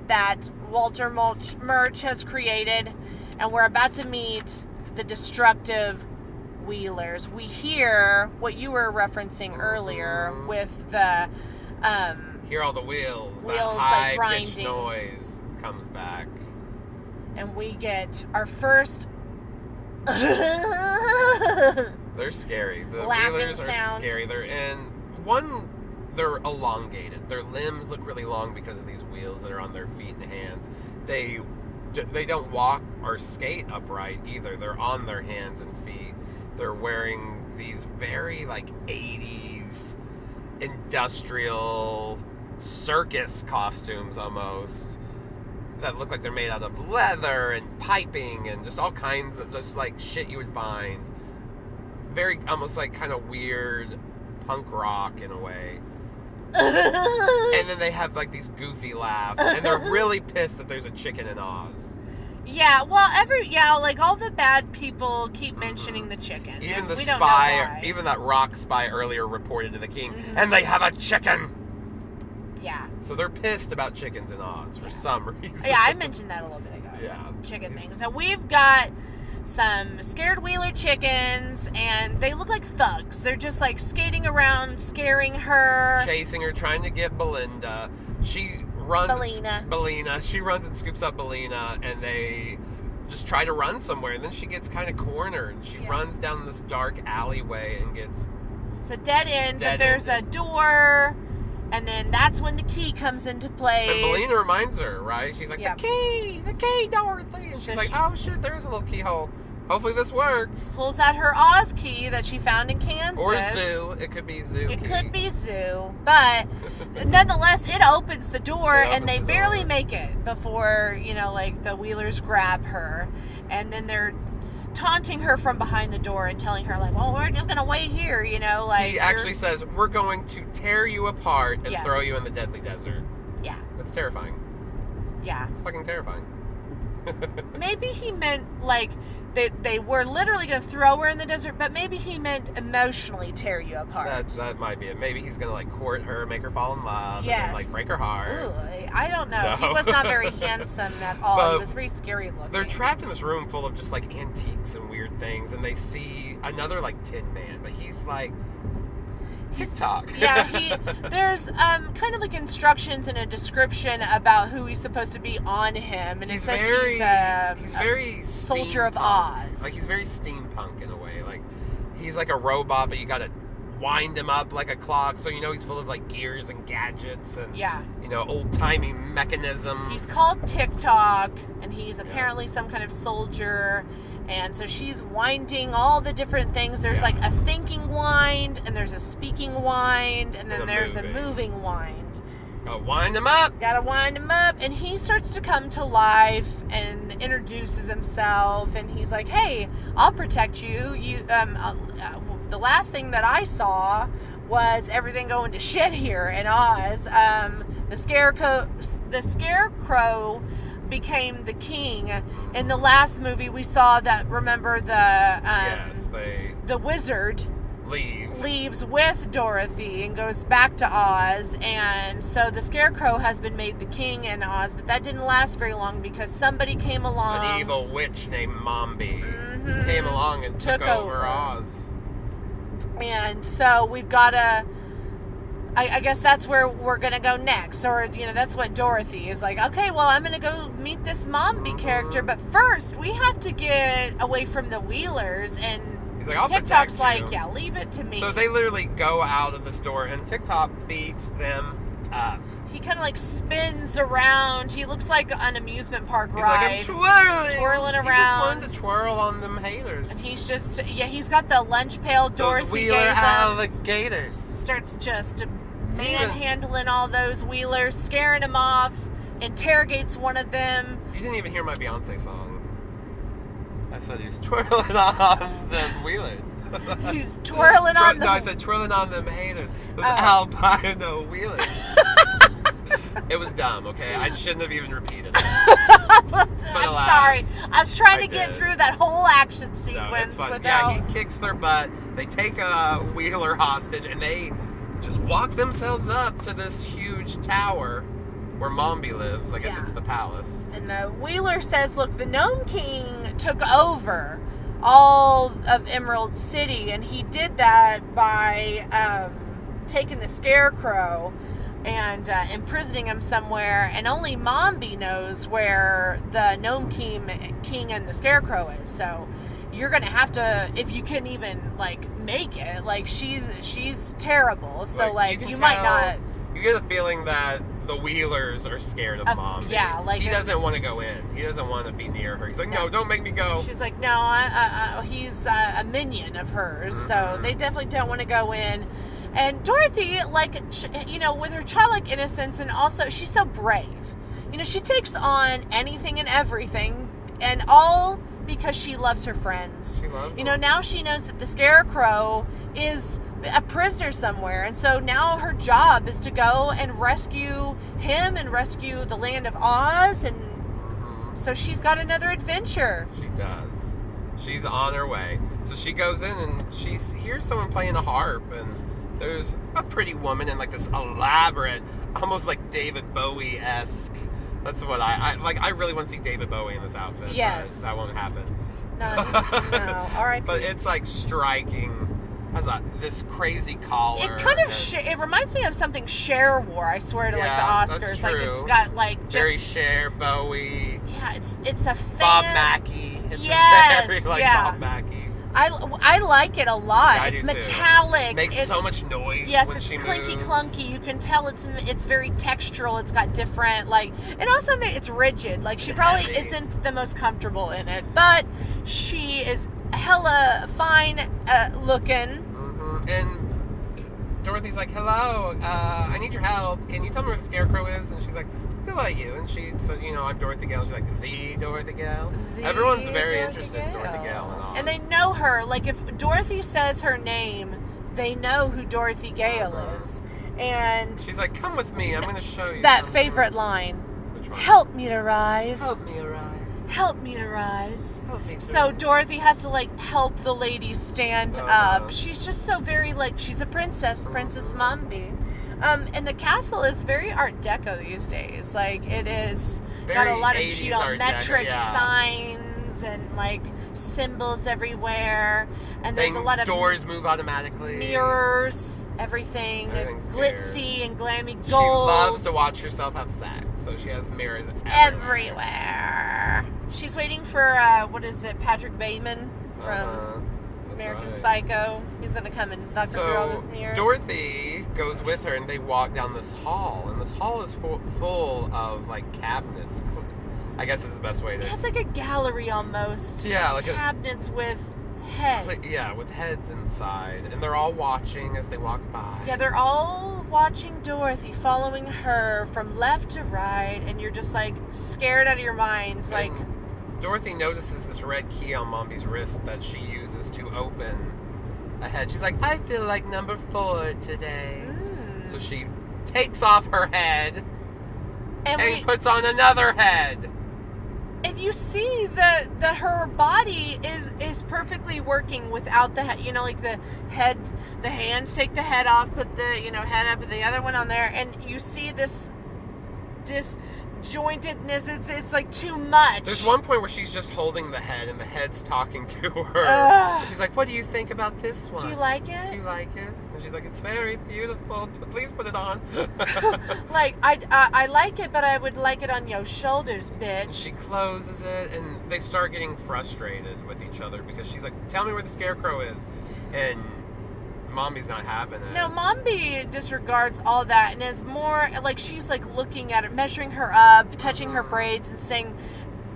that Walter Murch has created. And we're about to meet the destructive Wheelers, we hear what you were referencing earlier with the hear all the wheels like high grinding pitched noise comes back, and we get our first they're scary. The laughing Wheelers are sound. scary. They're elongated. Their limbs look really long because of these wheels that are on their feet and hands. They don't walk or skate upright either. They're on their hands and feet. They're wearing these very like 80s industrial circus costumes almost that look like they're made out of leather and piping and just all kinds of just like shit you would find. Very almost like kind of weird punk rock in a way. And then they have like these goofy laughs, and they're really pissed that there's a chicken in Oz. Yeah, well, like all the bad people keep mentioning the chicken. Even the we spy, don't know why. even that rock spy earlier reported to the king, and they have a chicken. Yeah. So they're pissed about chickens in Oz for some reason. Yeah, I mentioned that a little bit ago. Yeah. Chicken things. So we've got some scared Wheeler chickens, and they look like thugs. They're just like skating around, scaring her. Chasing her, trying to get Belinda. She runs. Belina. She runs and scoops up Belina, and they just try to run somewhere. And then she gets kind of cornered. She runs down this dark alleyway and gets. It's a dead end, but there's a door. And then that's when the key comes into play. And Belina reminds her, right? She's like, the key, Dorothy. And she's like, oh shit, there's a little keyhole. Hopefully this works. Pulls out her Oz key that she found in Kansas. Or Zoo. It could be Zoo. It could be Zoo. But nonetheless, it opens the door, and they barely make it before, like the Wheelers grab her. And then they're taunting her from behind the door and telling her, like, well, we're just going to wait here, like. He actually says, we're going to tear you apart and throw you in the deadly desert. Yeah. That's terrifying. Yeah. It's fucking terrifying. Maybe he meant, like, they were literally going to throw her in the desert, but maybe he meant emotionally tear you apart. That might be it. Maybe he's going to, like, court her, make her fall in love, and then, like, break her heart. Ooh, I don't know. No. He was not very handsome at all. But he was very scary looking. They're trapped in this room full of just, like, antiques and weird things, and they see another, like, Tin Man, but he's, like, TikTok. There's kind of like instructions and a description about who he's supposed to be on him, and it says he's very soldier of Oz. Like, he's very steampunk in a way. Like, he's like a robot, but you gotta wind him up like a clock, so he's full of like gears and gadgets and old-timey mechanisms. He's called TikTok, and he's apparently some kind of soldier. And so she's winding all the different things. There's like a thinking wind, and there's a speaking wind, and then there's a moving wind. Gotta wind him up. And he starts to come to life and introduces himself. And he's like, "Hey, I'll protect you. The last thing that I saw was everything going to shit here in Oz. The Scarecrow became the king. In the last movie we saw that, remember, the wizard leaves with Dorothy and goes back to Oz, and so the Scarecrow has been made the king in Oz, but that didn't last very long because somebody came along, an evil witch named Mombi came along and took over Oz. And so we've got to, I guess that's where we're going to go next. Or, that's what Dorothy is like, okay, well, I'm going to go meet this Mombi character. But first, we have to get away from the Wheelers. And he's like, I'll TikTok's like, leave it to me. So they literally go out of the store, and TikTok beats them up. He kind of like spins around. He looks like an amusement park ride. He's like, I'm twirling around. He just wanted to twirl on them haters. And he's just, he's got the lunch pail Dorothy those Wheeler gave him. alligators. Starts just manhandling all those Wheelers, scaring them off, interrogates one of them. You didn't even hear my Beyonce song. I said he's twirling off them Wheelers. He's twirling on them. No, I said twirling on them haters. It was albino Wheelers. It was dumb, okay? I shouldn't have even repeated it. I'm sorry. I was trying to get through that whole action sequence without... Yeah, he kicks their butt. They take a Wheeler hostage, and they just walk themselves up to this huge tower where Mombi lives. I guess it's the palace. And the Wheeler says, look, the Gnome King took over all of Emerald City, and he did that by taking the Scarecrow and imprisoning him somewhere, and only Mombi knows where the Gnome King and the Scarecrow is. So you're gonna have to, if you can even like make it, like she's terrible. So like you might not. You get the feeling that the Wheelers are scared of Mom. Yeah, like he doesn't want to go in. He doesn't want to be near her. He's like, no, don't make me go. She's like, no, he's a minion of hers, so they definitely don't want to go in. And Dorothy, like, you know, with her childlike innocence, and also she's so brave. You know, she takes on anything and everything, and all because she loves her friends. She loves them. You know, now she knows that the Scarecrow is a prisoner somewhere, and so now her job is to go and rescue him and rescue the land of Oz, and so she's got another adventure. She does. She's on her way. So she goes in and she hears someone playing a harp, and there's a pretty woman in like this elaborate, almost like David Bowie-esque. That's what I like. I really want to see David Bowie in this outfit. Yes. That won't happen. No. All right. But it's like striking. Has this crazy collar. It kind of it reminds me of something Cher wore. I swear to like the Oscars. That's like true. it's got like just very Cher, Bowie. Yeah, it's a fan. Bob Mackie. It's very like Bob Mackie. I like it a lot. Yeah, it's I do metallic. Too. Makes so much noise. Yes, when it's she clinky moves. clunky. You can tell it's very textural. It's got different and also it's rigid. Like she probably isn't the most comfortable in it, but she is hella fine looking. And Dorothy's like, hello, I need your help. Can you tell me where the Scarecrow is? And she's like, who are you? And she said, you know, I'm Dorothy Gale. She's like, the Dorothy Gale? Everyone's very interested in Dorothy Gale and all. And they know her. Like, if Dorothy says her name, they know who Dorothy Gale is. And she's like, come with me. I'm going to show you. That favorite line. Which one? Help me to rise. Help me arise. Help me to rise. Help me to So Dorothy has to, like, help the lady stand up. She's just so very, like, she's a princess, Princess Mombi. And the castle is very Art Deco these days. Like, it is got a lot of geometric signs and, like, symbols everywhere. And there's a lot of doors move automatically. Mirrors. Everything is glitzy and glammy gold. She loves to watch herself have sex, so she has mirrors everywhere. She's waiting for, Patrick Bateman from American Psycho. He's going to come and knock her through all those mirrors. Dorothy goes with her, and they walk down this hall, and this hall is full of, like, cabinets. I guess is the best way to... It's like a gallery almost. Yeah, like cabinets with heads. Yeah, with heads inside. And they're all watching as they walk by. Yeah, they're all watching Dorothy, following her from left to right, and you're just, like, scared out of your mind. And like, Dorothy notices this red key on Mombi's wrist that she uses to open a head. She's like, I feel like number 4 today. So she takes off her head and puts on another head. And you see that her body is perfectly working without the head. You know, like the hands take the head off, put the head up, and the other one on there, and you see this disjointedness. It's like too much. There's one point where she's just holding the head, and the head's talking to her. And she's like, "What do you think about this one? Do you like it? Do you like it?" And she's like, "It's very beautiful. Please put it on." Like, I like it, but I would like it on your shoulders, bitch. She closes it, and they start getting frustrated with each other because she's like, "Tell me where the Scarecrow is," and Mombi's not having it. No, Mombi disregards all that and is more like she's like looking at her, measuring her up, touching her braids, and saying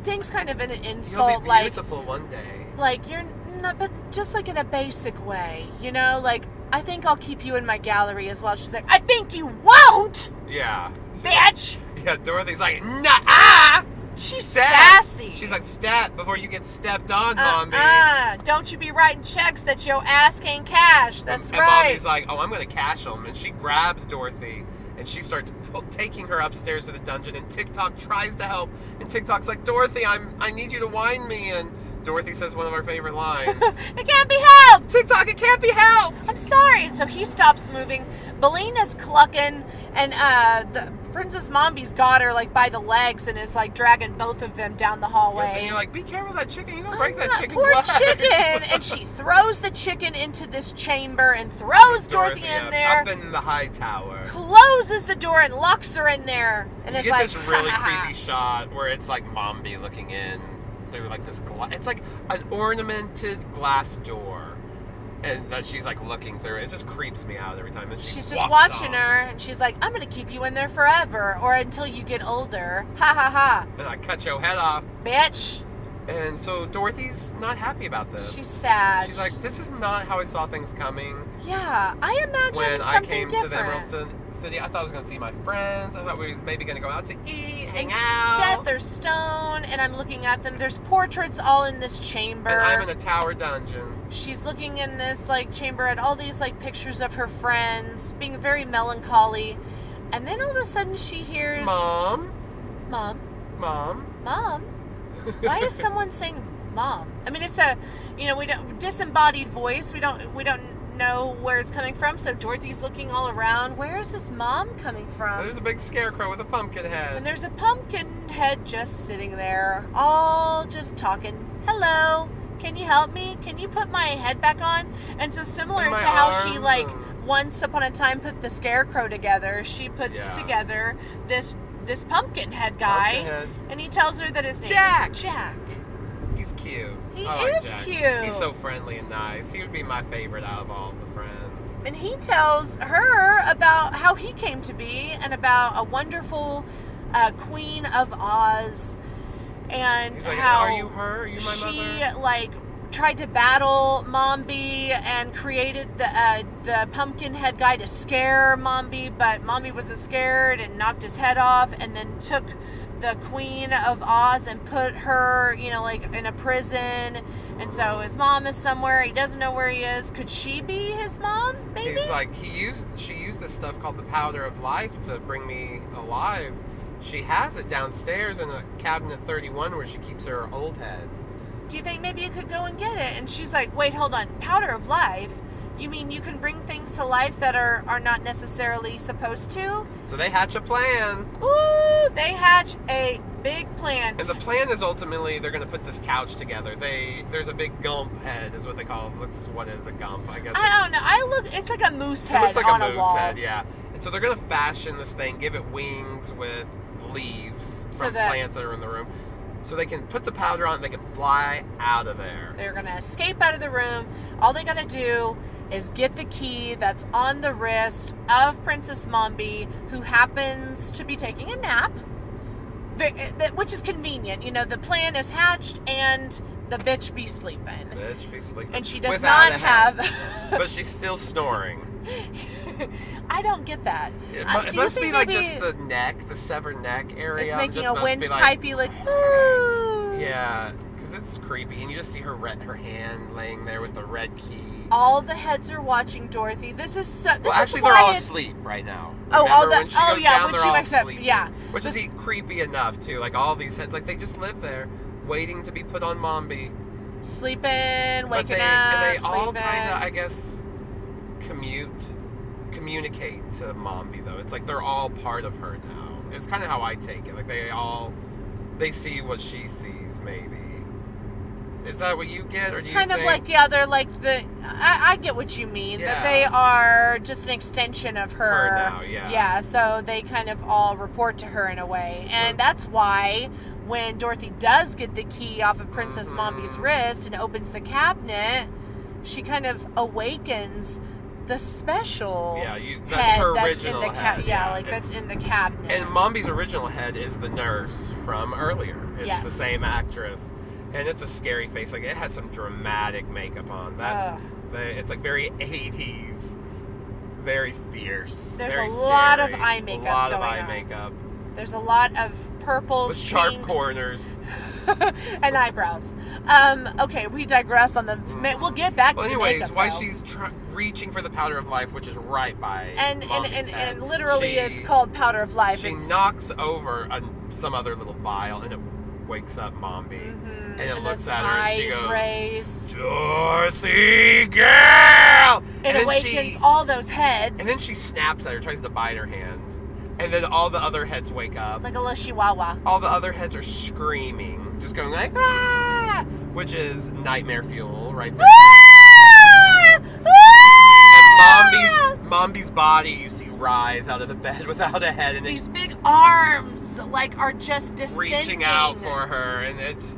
things kind of in an insult. You'll be beautiful one day. Like, you're not, but just like in a basic way, like, I think I'll keep you in my gallery as well. She's like, I think you won't! Yeah. Bitch! Yeah, Dorothy's like, nah! She's sassy. She's like, step before you get stepped on, Mombi. Don't you be writing checks that your ass can't cash. That's and right. Mombi's like, oh, I'm going to cash them. And she grabs Dorothy, and she starts taking her upstairs to the dungeon, and TikTok tries to help. And TikTok's like, Dorothy, I need you to wind me. And Dorothy says one of our favorite lines. It can't be helped! TikTok, it can't be helped! I'm sorry. And so he stops moving. Belena's clucking, and Princess Mombi's got her like by the legs and is like dragging both of them down the hallway. Yes, and you're like, be careful of that chicken. You're gonna break that chicken's poor leg. chicken. And she throws the chicken into this chamber and throws Dorothy in there. Up in the high tower. Closes the door and locks her in there. And it's get like this really creepy shot where it's like Mombi looking in through like this it's like an ornamented glass door. And that she's like looking through. It just creeps me out every time. And she's just watching her, and she's like, I'm gonna keep you in there forever, or until you get older. Ha ha ha. And I cut your head off. Bitch. And so Dorothy's not happy about this. She's sad. She's like, this is not how I saw things coming. Yeah, I imagined when something I came different. to the Emerald City, I thought I was going to see my friends. I thought we was maybe going to go out to eat, hang Instead, out. they're stone, and I'm looking at them. There's portraits all in this chamber. And I'm in a tower dungeon. She's looking in this like chamber at all these like pictures of her friends, being very melancholy. And then all of a sudden she hears Mom. Mom. Mom. Mom. Why is someone saying Mom? I mean, it's a, we don't disembodied voice. We don't know where it's coming from. So Dorothy's looking all around. Where is this mom coming from? There's a big scarecrow with a pumpkin head. And there's a pumpkin head just sitting there, all just talking. Hello, can you help me? Can you put my head back on? And so similar to how she like once upon a time put the scarecrow together, she puts together this pumpkin head guy, and he tells her that his name is Jack. He's cute. He is cute. He's so friendly and nice. He would be my favorite out of all the friends. And he tells her about how he came to be and about a wonderful Queen of Oz. And he's like, how are you her? Are you my mother? She like tried to battle Mombi and created the pumpkin head guy to scare Mombi, but Mombi wasn't scared and knocked his head off, and then took the Queen of Oz and put her, like in a prison. And so his mom is somewhere. He doesn't know where he is. Could she be his mom? Maybe. He's like, she used this stuff called the powder of life to bring me alive. She has it downstairs in a cabinet 31 where she keeps her old head. Do you think maybe you could go and get it? And she's like, wait, hold on. Powder of life? You mean you can bring things to life that are not necessarily supposed to? So they hatch a plan. Ooh, they hatch a big plan. And the plan is ultimately they're going to put this couch together. There's a big gump head is what they call it. What is a gump? I guess. I don't know. It's like a moose head. It looks like on a moose wall. head, yeah. And so they're going to fashion this thing, give it wings with leaves from plants that are in the room. So they can put the powder on, they can fly out of there. They're going to escape out of the room. All they got to do is get the key that's on the wrist of Princess Mombi, who happens to be taking a nap, which is convenient. The plan is hatched and the bitch be sleeping. And she does not have... But she's still snoring. I don't get that. It must be like just the neck, the severed neck area. It's making a windpipey like, ooh. Yeah, because it's creepy, and you just see her hand laying there with the red key. All the heads are watching Dorothy. This is so. This actually, is why they're all asleep right now. When she wakes up, which is creepy enough too. Like all these heads, like they just live there, waiting to be put on Mombi. Sleeping, waking up, and they all sleeping. kind of, I guess, communicate to Mombi though. It's like they're all part of her now. It's kind of how I take it. Like they see what she sees. Maybe is that what you get, or do you kind think? Of like they're like I get what you mean. Yeah. That they are just an extension of her. Now, yeah. So they kind of all report to her in a way, and that's why when Dorothy does get the key off of Princess Mombi's wrist and opens the cabinet, she kind of awakens the special head her that's original in the head. that's in the cabinet. And Mombi's original head is the nurse from earlier. It's the same actress, and it's a scary face. Like it has some dramatic makeup on. It's like very 80s, very fierce. There's very a lot scary. of eye makeup. A lot of eye makeup. There's a lot of purples, with sharp pinks, corners, and eyebrows. Okay, we digress on the. We'll get back to the makeup. Why she's reaching for the powder of life, which is right by and literally it's called powder of life. She knocks over some other little vial, and it wakes up Mombi, and it looks at her, and she goes, raise. "Dorothy, girl!" It awakens all those heads. And then she snaps at her, tries to bite her hand. And then all the other heads wake up. Like a little chihuahua. All the other heads are screaming, just going like, ah! Which is nightmare fuel right there. And Mombi's body, you see, rise out of the bed without a head. And these big arms, like, are just descending. Reaching out for her, and it's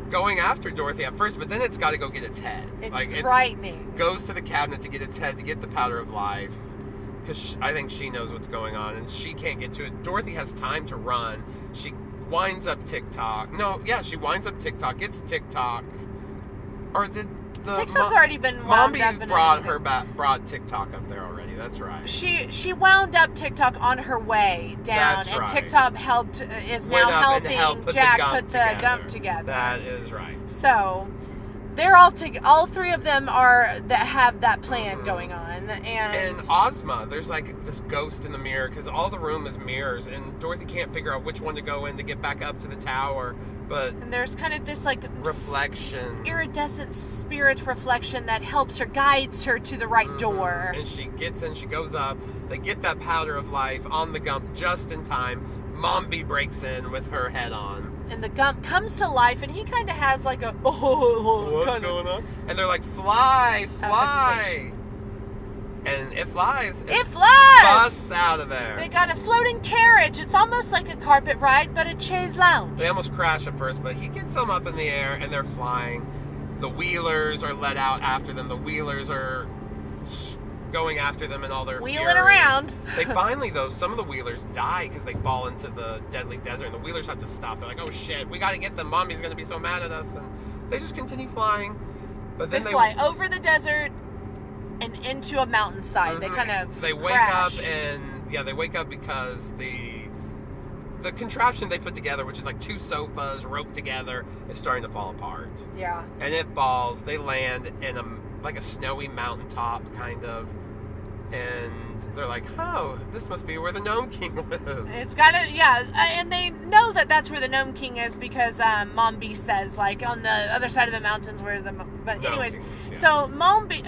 going after Dorothy at first, but then it's got to go get its head. It's frightening. It goes to the cabinet to get its head, to get the powder of life. Because I think she knows what's going on, and she can't get to it. Dorothy has time to run. She winds up TikTok. She winds up TikTok, gets TikTok. Or the TikTok's already been wound up. Brought TikTok up there already. That's right. She wound up TikTok on her way down, That's and right. TikTok is now helping Jack put the gump together. That is right. So they're all three of them have that plan going on, and Ozma, there's like this ghost in the mirror because all the room is mirrors, and Dorothy can't figure out which one to go in to get back up to the tower. And there's kind of this like reflection, iridescent spirit reflection that helps her, guides her to the right door. And she gets in, she goes up. They get that powder of life on the gump just in time. Mombi breaks in with her head on. And the gump comes to life, and he kind of has like a what's going on? And they're like, fly, and it flies. It busts out of there. They got a floating carriage. It's almost like a carpet ride, but a chaise lounge. They almost crash at first, but he gets them up in the air, and they're flying. The wheelers are let out after them. The wheelers are going after them in all their wheeling fury. Around. They finally, though, some of the wheelers die because they fall into the deadly desert, and the wheelers have to stop. They're like, oh shit, we gotta get them. Mommy's gonna be so mad at us. And they just continue flying. But then they fly over the desert and into a mountainside. They kind of wake crash. up, and they wake up because the contraption they put together, which is like two sofas roped together, is starting to fall apart. Yeah. And it falls. They land in a snowy mountaintop, kind of. And they're like, oh, this must be where the Gnome King lives. It's gotta, and they know that that's where the Gnome King is because Mombi says, like, on the other side of the mountains where but anyways, so Mombi's,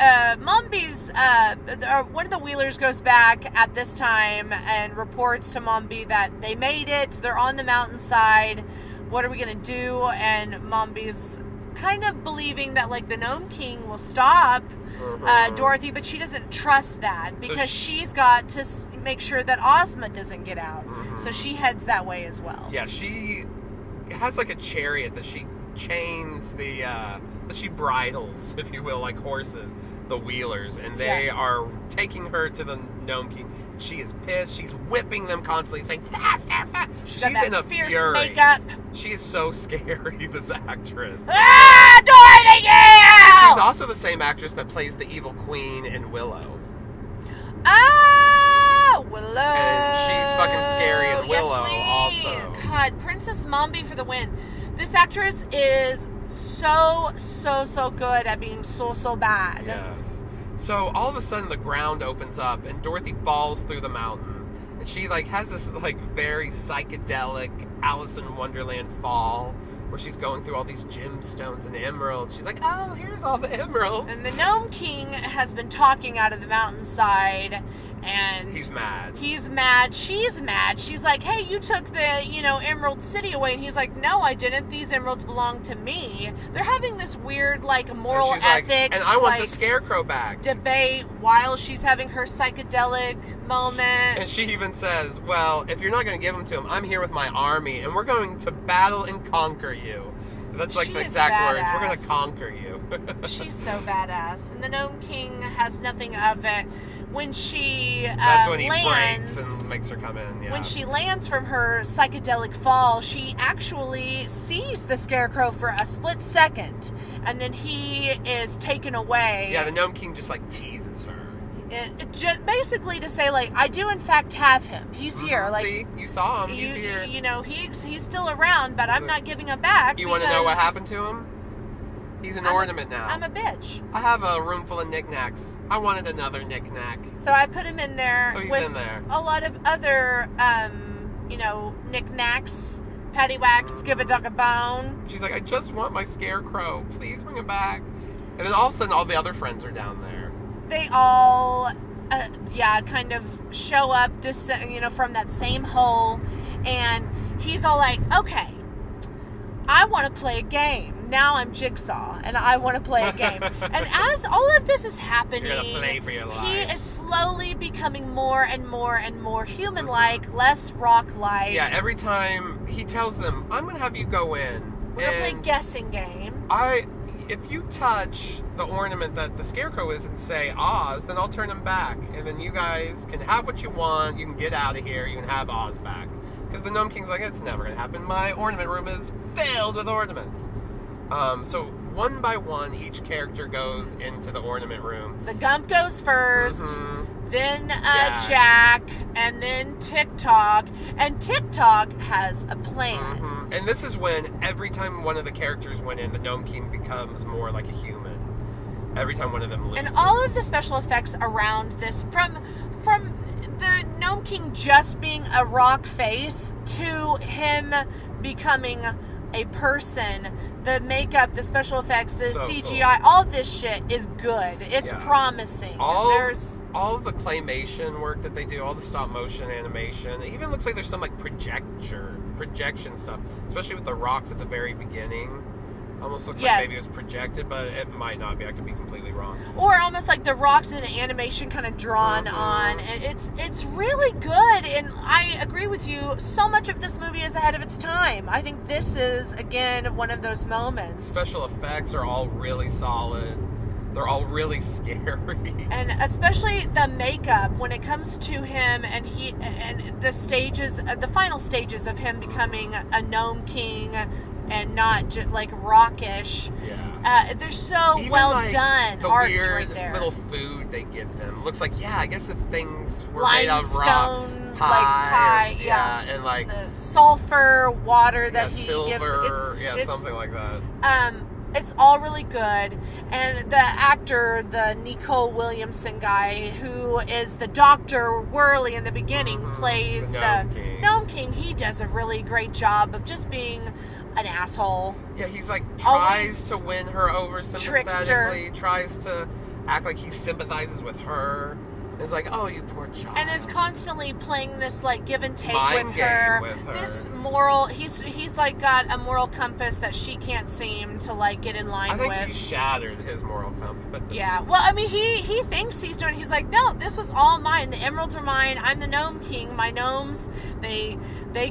one of the wheelers goes back at this time and reports to Mombi that they made it, they're on the mountainside, what are we gonna do? And Mombi's kind of believing that, like, the Gnome King will stop Dorothy, but she doesn't trust that because she's got to make sure that Ozma doesn't get out. So she heads that way as well. Yeah, she has like a chariot that she chains that she bridles, if you will, like horses, the wheelers, and they are taking her to the Gnome King. She is pissed. She's whipping them constantly, saying faster, fast. She's in a fierce fury. Makeup. She is so scary, this actress. Dorothy, yeah! She's also the same actress that plays the evil queen in Willow. Willow. And she's fucking scary in Willow also. God, Princess Mombi for the win. This actress is so good at being so bad. Yes. So all of a sudden the ground opens up and Dorothy falls through the mountain. And she like has this like very psychedelic Alice in Wonderland fall where she's going through all these gemstones and emeralds. She's like, oh, here's all the emeralds. And the Gnome King has been talking out of the mountainside, and he's mad. She's mad. She's like, hey, you took the, Emerald City away. And he's like, no, I didn't. These emeralds belong to me. They're having this weird, like, moral ethics. Like, and I want the Scarecrow back. Debate while she's having her psychedelic moment. And she even says, well, if you're not going to give them to him, I'm here with my army, and we're going to battle and conquer you. That's like the exact words. We're going to conquer you. She's so badass. And the Gnome King has nothing of it. When she that's when he lands, breaks and makes her come in. Yeah. When she lands from her psychedelic fall, she actually sees the Scarecrow for a split second, and then he is taken away. Yeah, the Gnome King just like teases her. It just basically to say, like, I do in fact have him. He's here. Like, see, you saw him. He's here. He's still around, but I'm not giving him back. You want to know what happened to him? He's an ornament now. I'm a bitch. I have a room full of knickknacks. I wanted another knickknack. So I put him in there with in there. A lot of other, knickknacks. Paddywhacks, give a dog a bone. She's like, I just want my Scarecrow. Please bring him back. And then all of a sudden, all the other friends are down there. They all kind of show up, from that same hole, and he's all like, okay, I want to play a game. Now I'm Jigsaw, and I want to play a game. And as all of this is happening, you're gonna play for your life. He is slowly becoming more and more and more human-like, less rock-like. Yeah, every time he tells them, I'm gonna have you go in. We're gonna play a guessing game. If you touch the ornament that the Scarecrow is and say Oz, then I'll turn him back. And then you guys can have what you want. You can get out of here. You can have Oz back. Because the Gnome King's like, it's never going to happen. My ornament room is filled with ornaments. So one by one, each character goes into the ornament room. The Gump goes first, then Jack, and then TikTok. And TikTok has a plan. And this is when every time one of the characters went in, the Gnome King becomes more like a human. Every time one of them loses. And all of the special effects around this, from the Gnome King just being a rock face to him becoming a person, the makeup, the special effects, the CGI, cool. all this shit is good. It's promising. All the claymation work that they do, all the stop motion animation, it even looks like there's some like projection stuff, especially with the rocks at the very beginning. Almost looks like maybe it was projected, but it might not be. I could be completely wrong. Or almost like the rocks in an animation kind of drawn on. And it's really good. And I agree with you. So much of this movie is ahead of its time. I think this is, again, one of those moments. Special effects are all really solid. They're all really scary. And especially the makeup when it comes to him and the final stages of him becoming a Gnome King and not like rockish. Yeah. They're so even well like done. The Art's weird right there. little food they give them looks like I guess if things were limestone, made out of rock, pie, and like the sulfur water that he silver, gives. It's something like that. It's all really good, and the actor, the Nicole Williamson guy, who is the Dr. Whirly in the beginning, plays the Gnome King. He does a really great job of just being an asshole. Yeah, he's like tries to win her over sympathetically, tries to act like he sympathizes with her. It's like, oh, you poor child. And is constantly playing this like give and take with her. This moral, he's like got a moral compass that she can't seem to like get in line with. I think he shattered his moral compass. Yeah. Well, I mean, he thinks he's doing. He's like, no, this was all mine. The emeralds are mine. I'm the Gnome King. My gnomes, they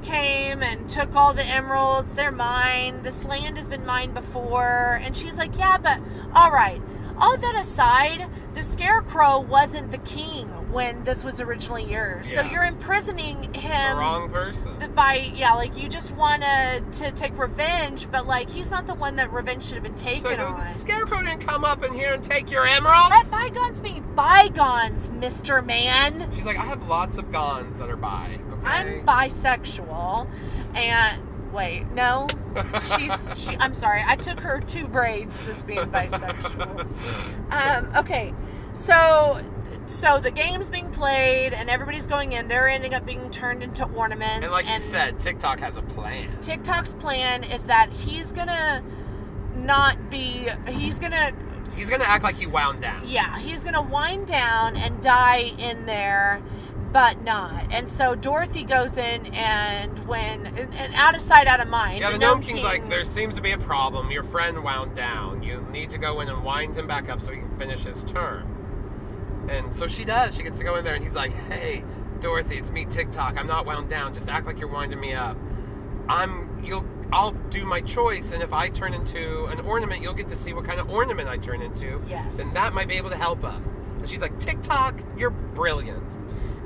came and took all the emeralds. They're mine. This land has been mine before. And she's like, yeah, but all right. All that aside, the Scarecrow wasn't the king when this was originally yours. Yeah. So you're imprisoning him. The wrong person. You just wanted to take revenge, but like he's not the one that revenge should have been taken on. The Scarecrow didn't come up in here and take your emeralds. Let bygones be bygones, Mr. Man. She's like, I have lots of gons that are bi. Okay. I'm bisexual, and wait, no. I'm sorry. I took her 2 braids as being bisexual. Okay. So the game's being played and everybody's going in. They're ending up being turned into ornaments. And like you said, TikTok has a plan. TikTok's plan is that he's gonna act like he wound down. Yeah, he's gonna wind down and die in there, but not. And so Dorothy goes in and out of sight, out of mind. Yeah, the Gnome King's like, there seems to be a problem. Your friend wound down. You need to go in and wind him back up so he can finish his turn. And so she does. She gets to go in there and he's like, hey, Dorothy, it's me, TikTok. I'm not wound down. Just act like you're winding me up. I'll do my choice, and if I turn into an ornament, you'll get to see what kind of ornament I turn into. Yes. Then that might be able to help us. And she's like, TikTok, you're brilliant.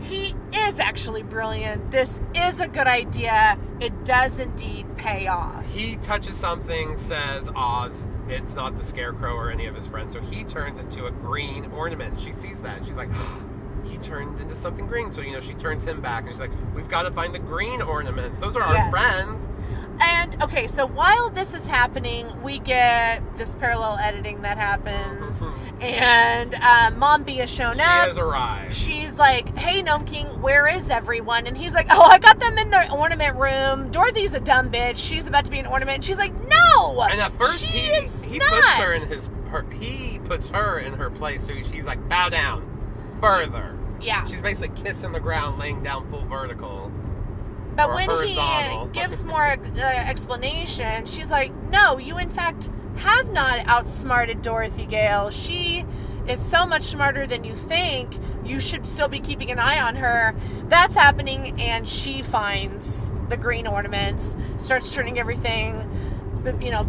He is actually brilliant. This is a good idea. It does indeed pay off. He touches something, says Oz. It's not the Scarecrow or any of his friends. So he turns into a green ornament. She sees that. She's like, he turned into something green. So, she turns him back. And she's like, we've got to find the green ornaments. Those are our friends. And, okay, so while this is happening, we get this parallel editing that happens. And Mom B has shown up. She has arrived. She's like, hey, Gnome King, where is everyone? And he's like, oh, I got them in the ornament room. Dorothy's a dumb bitch. She's about to be an ornament. And she's like, no! And at first, he puts her in her place. So he's like, bow down. Further. Yeah. She's basically kissing the ground, laying down full vertical. But or when horizontal. he gives more explanation, she's like, no, you in fact have not outsmarted Dorothy Gale. She is so much smarter than you think. You should still be keeping an eye on her. That's happening, and she finds the green ornaments, starts turning everything,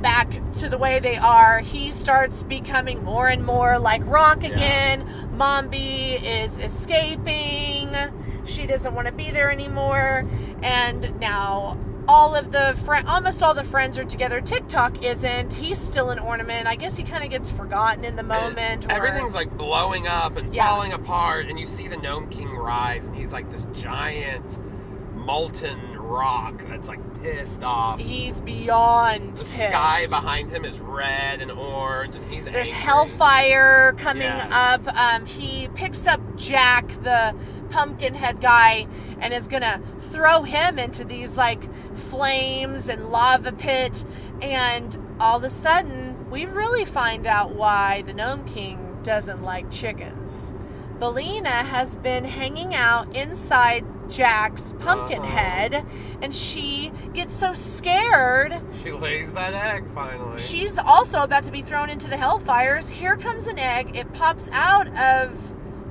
back to the way they are. He starts becoming more and more like Rock again. Mombi is escaping. She doesn't want to be there anymore. And now almost all the friends are together. TikTok isn't. He's still an ornament. I guess he kind of gets forgotten in the moment. Everything's like blowing up and falling apart, and you see the Gnome King rise, and he's like this giant molten rock that's like pissed off. He's beyond the pissed. Sky behind him is red and orange, and he's There's angry. hellfire coming up. He picks up Jack, the pumpkin head guy, and is gonna throw him into these like flames and lava pit, and all of a sudden we really find out why the Gnome King doesn't like chickens. Bellina has been hanging out inside Jack's pumpkin head, and she gets so scared. She lays that egg finally. She's also about to be thrown into the hellfires. Here comes an egg. It pops out of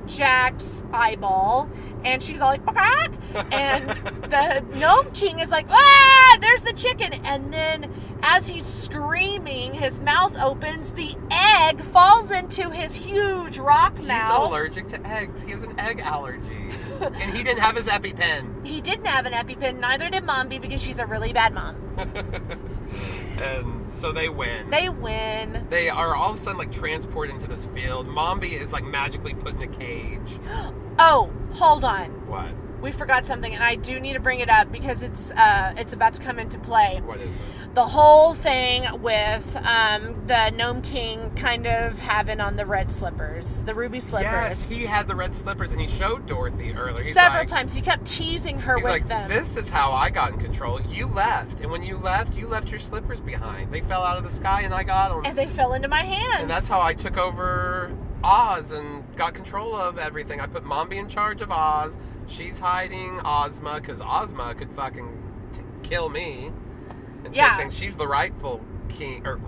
Jack's eyeball, and she's all like, "Quack!" And the Gnome King is like, "Ah, there's the chicken!" And then as he's screaming, his mouth opens, the egg falls into his huge rock mouth. He's allergic to eggs. He has an egg allergy. And he didn't have his EpiPen. He didn't have an EpiPen, neither did Mombi, because she's a really bad mom. And so they win. They win. They are all of a sudden like transported into this field. Mombi is like magically put in a cage. Oh, hold on. What? We forgot something, and I do need to bring it up because it's about to come into play. What is it? The whole thing with the Gnome King kind of having on the red slippers, the ruby slippers. Yes, he had the red slippers, and he showed Dorothy earlier. He's Several like, times. He kept teasing her he's with like, them. This is how I got in control. You left, and when you left your slippers behind. They fell out of the sky, and I got them. And they fell into my hands. And that's how I took over Oz and got control of everything. I put Mombi in charge of Oz. She's hiding Ozma, because Ozma could fucking kill me. And things. She's the rightful king, or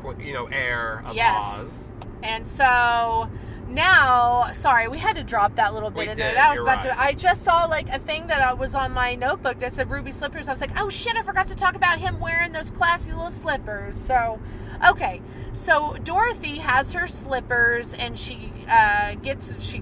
heir of Oz. And so now, sorry, we had to drop that little bit in there. That was about to. I just saw like a thing that was on my notebook that said ruby slippers. I was like, oh shit, I forgot to talk about him wearing those classy little slippers. So, okay, so Dorothy has her slippers, and she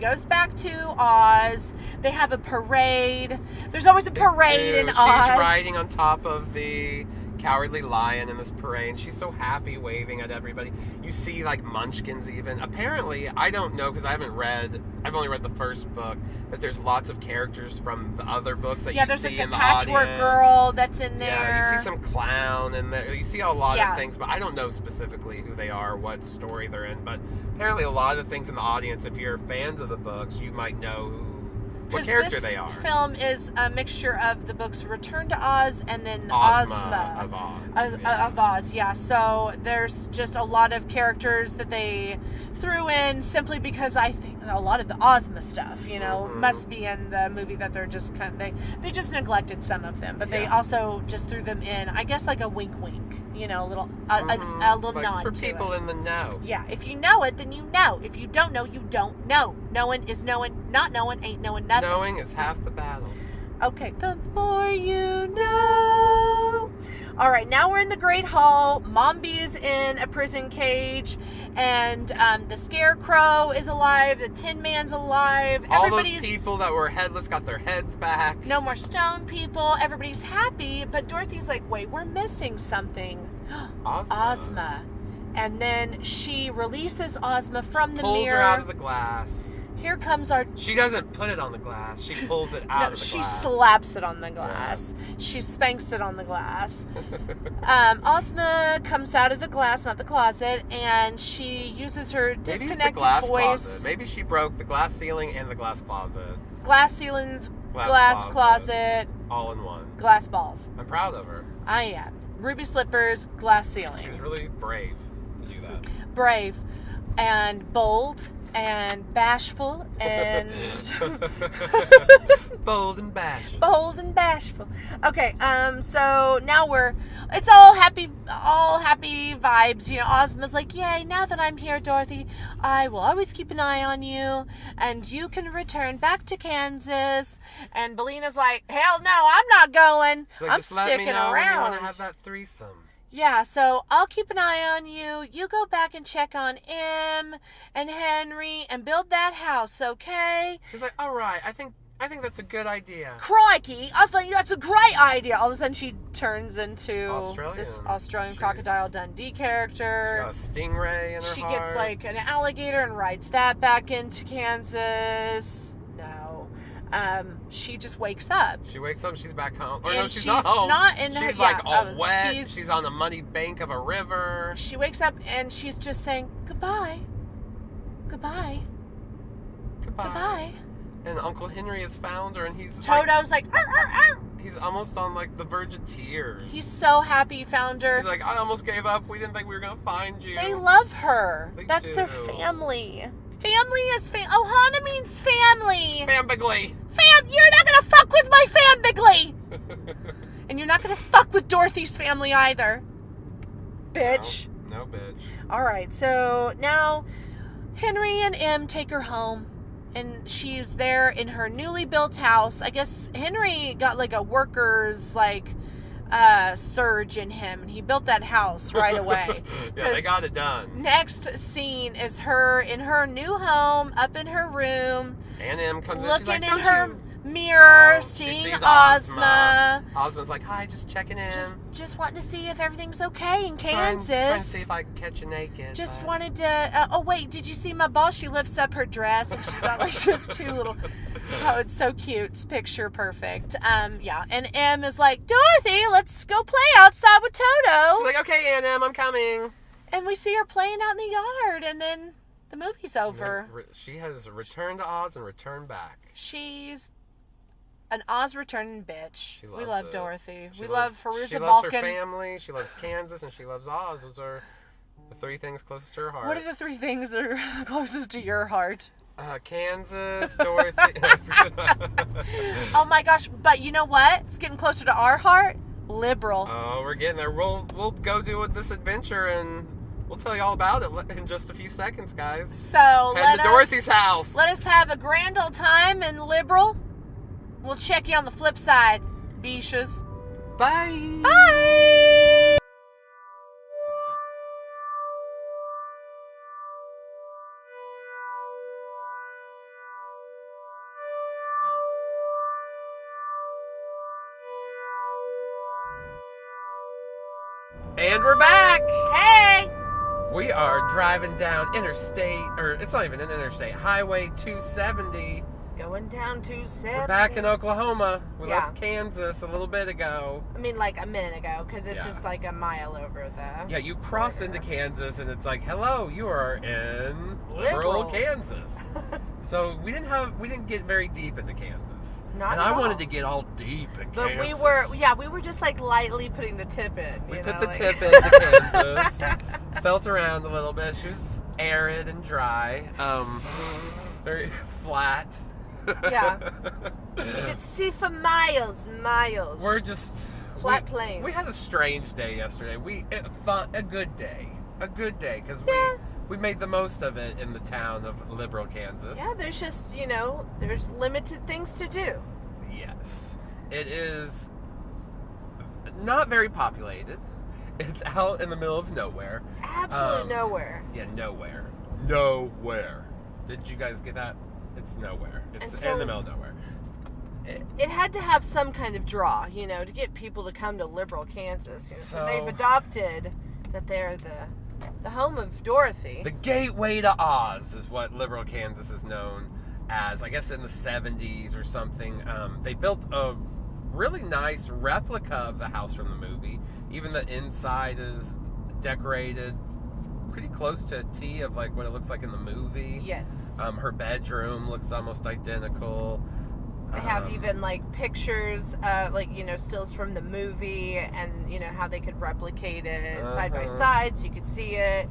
goes back to Oz. They have a parade. There's always a parade in Oz. She's riding on top of the Cowardly Lion in this parade, and she's so happy waving at everybody. You see like munchkins even. Apparently, I don't know because I've only read the first book, that there's lots of characters from the other books that you there's see like in the the patchwork audience. Girl that's in there. Yeah, you see some clown in there. You see a lot of things, but I don't know specifically who they are, what story they're in. But apparently a lot of things in the audience, if you're fans of the books, you might know what character they are. This film is a mixture of the books Return to Oz and then Ozma of Oz. Yeah. So there's just a lot of characters that they threw in simply because I think a lot of the Ozma stuff, must be in the movie, that they're just they just neglected some of them, but they also just threw them in, I guess, like a wink, a little like nod for to people it. in the know. Yeah, if you know it, then you know. If you don't know, you don't know. Knowing is knowing. Not knowing ain't knowing nothing. Knowing is half the battle. Okay, the more you know. All right, now we're in the Great Hall. Mombi's in a prison cage, and the Scarecrow is alive. The Tin Man's alive. All those people that were headless got their heads back. No more stone people. Everybody's happy, but Dorothy's like, wait, we're missing something. Ozma. And then she releases Ozma from the mirror. Pulls her out of the glass. Here comes our... She doesn't put it on the glass. She pulls it out of the glass. She slaps it on the glass. Yeah. She spanks it on the glass. Ozma comes out of the glass, not the closet, and she uses her disconnected voice. Closet. Maybe she broke the glass ceiling and the glass closet. Glass ceilings, glass closet. All in one. Glass balls. I'm proud of her. I am. Ruby slippers, glass ceiling. She was really brave to do that. Brave and bold and bashful and bold and bashful. Bold and bashful. Okay, so now it's all happy vibes. You know, Ozma's like, yay, now that I'm here, Dorothy, I will always keep an eye on you, and you can return back to Kansas. And Belena's like, hell no, I'm not going. She's like, I'm just let sticking me know around. when you want to have that threesome. Yeah, so I'll keep an eye on you. You go back and check on Em and Henry and build that house, okay? She's like, all right, I think that's a good idea. Crikey, I think that's a great idea. All of a sudden she turns into this Australian Crocodile Dundee character. She's got a stingray in her She heart. gets like an alligator and rides that back into Kansas. No. She just wakes up. She wakes up, she's back home. Or and no, she's not home. She's like all wet. She's on the muddy bank of a river. She wakes up and she's just saying, goodbye. Goodbye. Goodbye. Goodbye. And Uncle Henry has found her, and he's Toto's like arr, arr, arr. He's almost on like the verge of tears. He's so happy he found her. He's like, I almost gave up. We didn't think we were gonna find you. They love her. That's their family. Family is Ohana means family. Fambigly. You're not gonna fuck with my Fambigly. And you're not gonna fuck with Dorothy's family either. Bitch. No, bitch. Alright, so now Henry and Em take her home. And she's there in her newly built house. I guess Henry got like a worker's surge in him, and he built that house right away. Yeah, they got it done. Next scene is her in her new home, up in her room. And Em comes looking in, she's like, in her mirror, she seeing sees Ozma. Ozma's like, hi, just checking in. Just wanting to see if everything's okay in Kansas. Trying to see if I can catch you naked. Just wanted to. Oh wait, did you see my boss? She lifts up her dress and she's got like just two little. Oh, it's so cute. It's picture perfect. Yeah. And Em is like, Dorothy, let's go play outside with Toto. She's like, okay, Aunt Em, I'm coming. And we see her playing out in the yard, and then the movie's over. She has returned to Oz and returned back. She's an Oz returning bitch. We love Dorothy. We love Fairuza She Balkan. loves her family. She loves Kansas, and she loves Oz. Those are the three things closest to her heart. What are the three things that are closest to your heart? Kansas, Dorothy. Oh my gosh! But you know what? It's getting closer to our heart. Liberal. Oh, we're getting there. We'll go do this adventure, and we'll tell you all about it in just a few seconds, guys. So head to Dorothy's house. Let us have a grand old time in Liberal. We'll check you on the flip side, Beaches. Bye. Bye. And we're back. Hey. We are driving down interstate, or it's not even an interstate, Highway 270. Going down 270. We're back in Oklahoma. We left Kansas a little bit ago. I mean, like a minute ago, because it's just like a mile over the. Yeah, you cross into Kansas, and it's like, hello, you are in rural Kansas. So we didn't get very deep into Kansas. Not and at I all. wanted to get all deep in Kansas. But we were just like lightly putting the tip in. We put the tip into Kansas. Felt around a little bit. She was arid and dry. Very flat. Yeah. You could see for miles and miles. We're just flat plains. We had a strange day yesterday. A good day because we made the most of it in the town of Liberal, Kansas. Yeah, there's just there's limited things to do. Yes, it is not very populated. It's out in the middle of nowhere. Absolute nowhere. Yeah, nowhere. Did you guys get that? It's nowhere. It's in the middle of nowhere. It had to have some kind of draw, to get people to come to Liberal, Kansas. So they've adopted that they're the home of Dorothy. The gateway to Oz is what Liberal, Kansas is known as. I guess in the 70s or something. They built a really nice replica of the house from the movie. Even the inside is decorated pretty close to a T of like what it looks like in the movie. Yes. Her bedroom looks almost identical. They have even like pictures, stills from the movie, and how they could replicate it side by side so you could see it.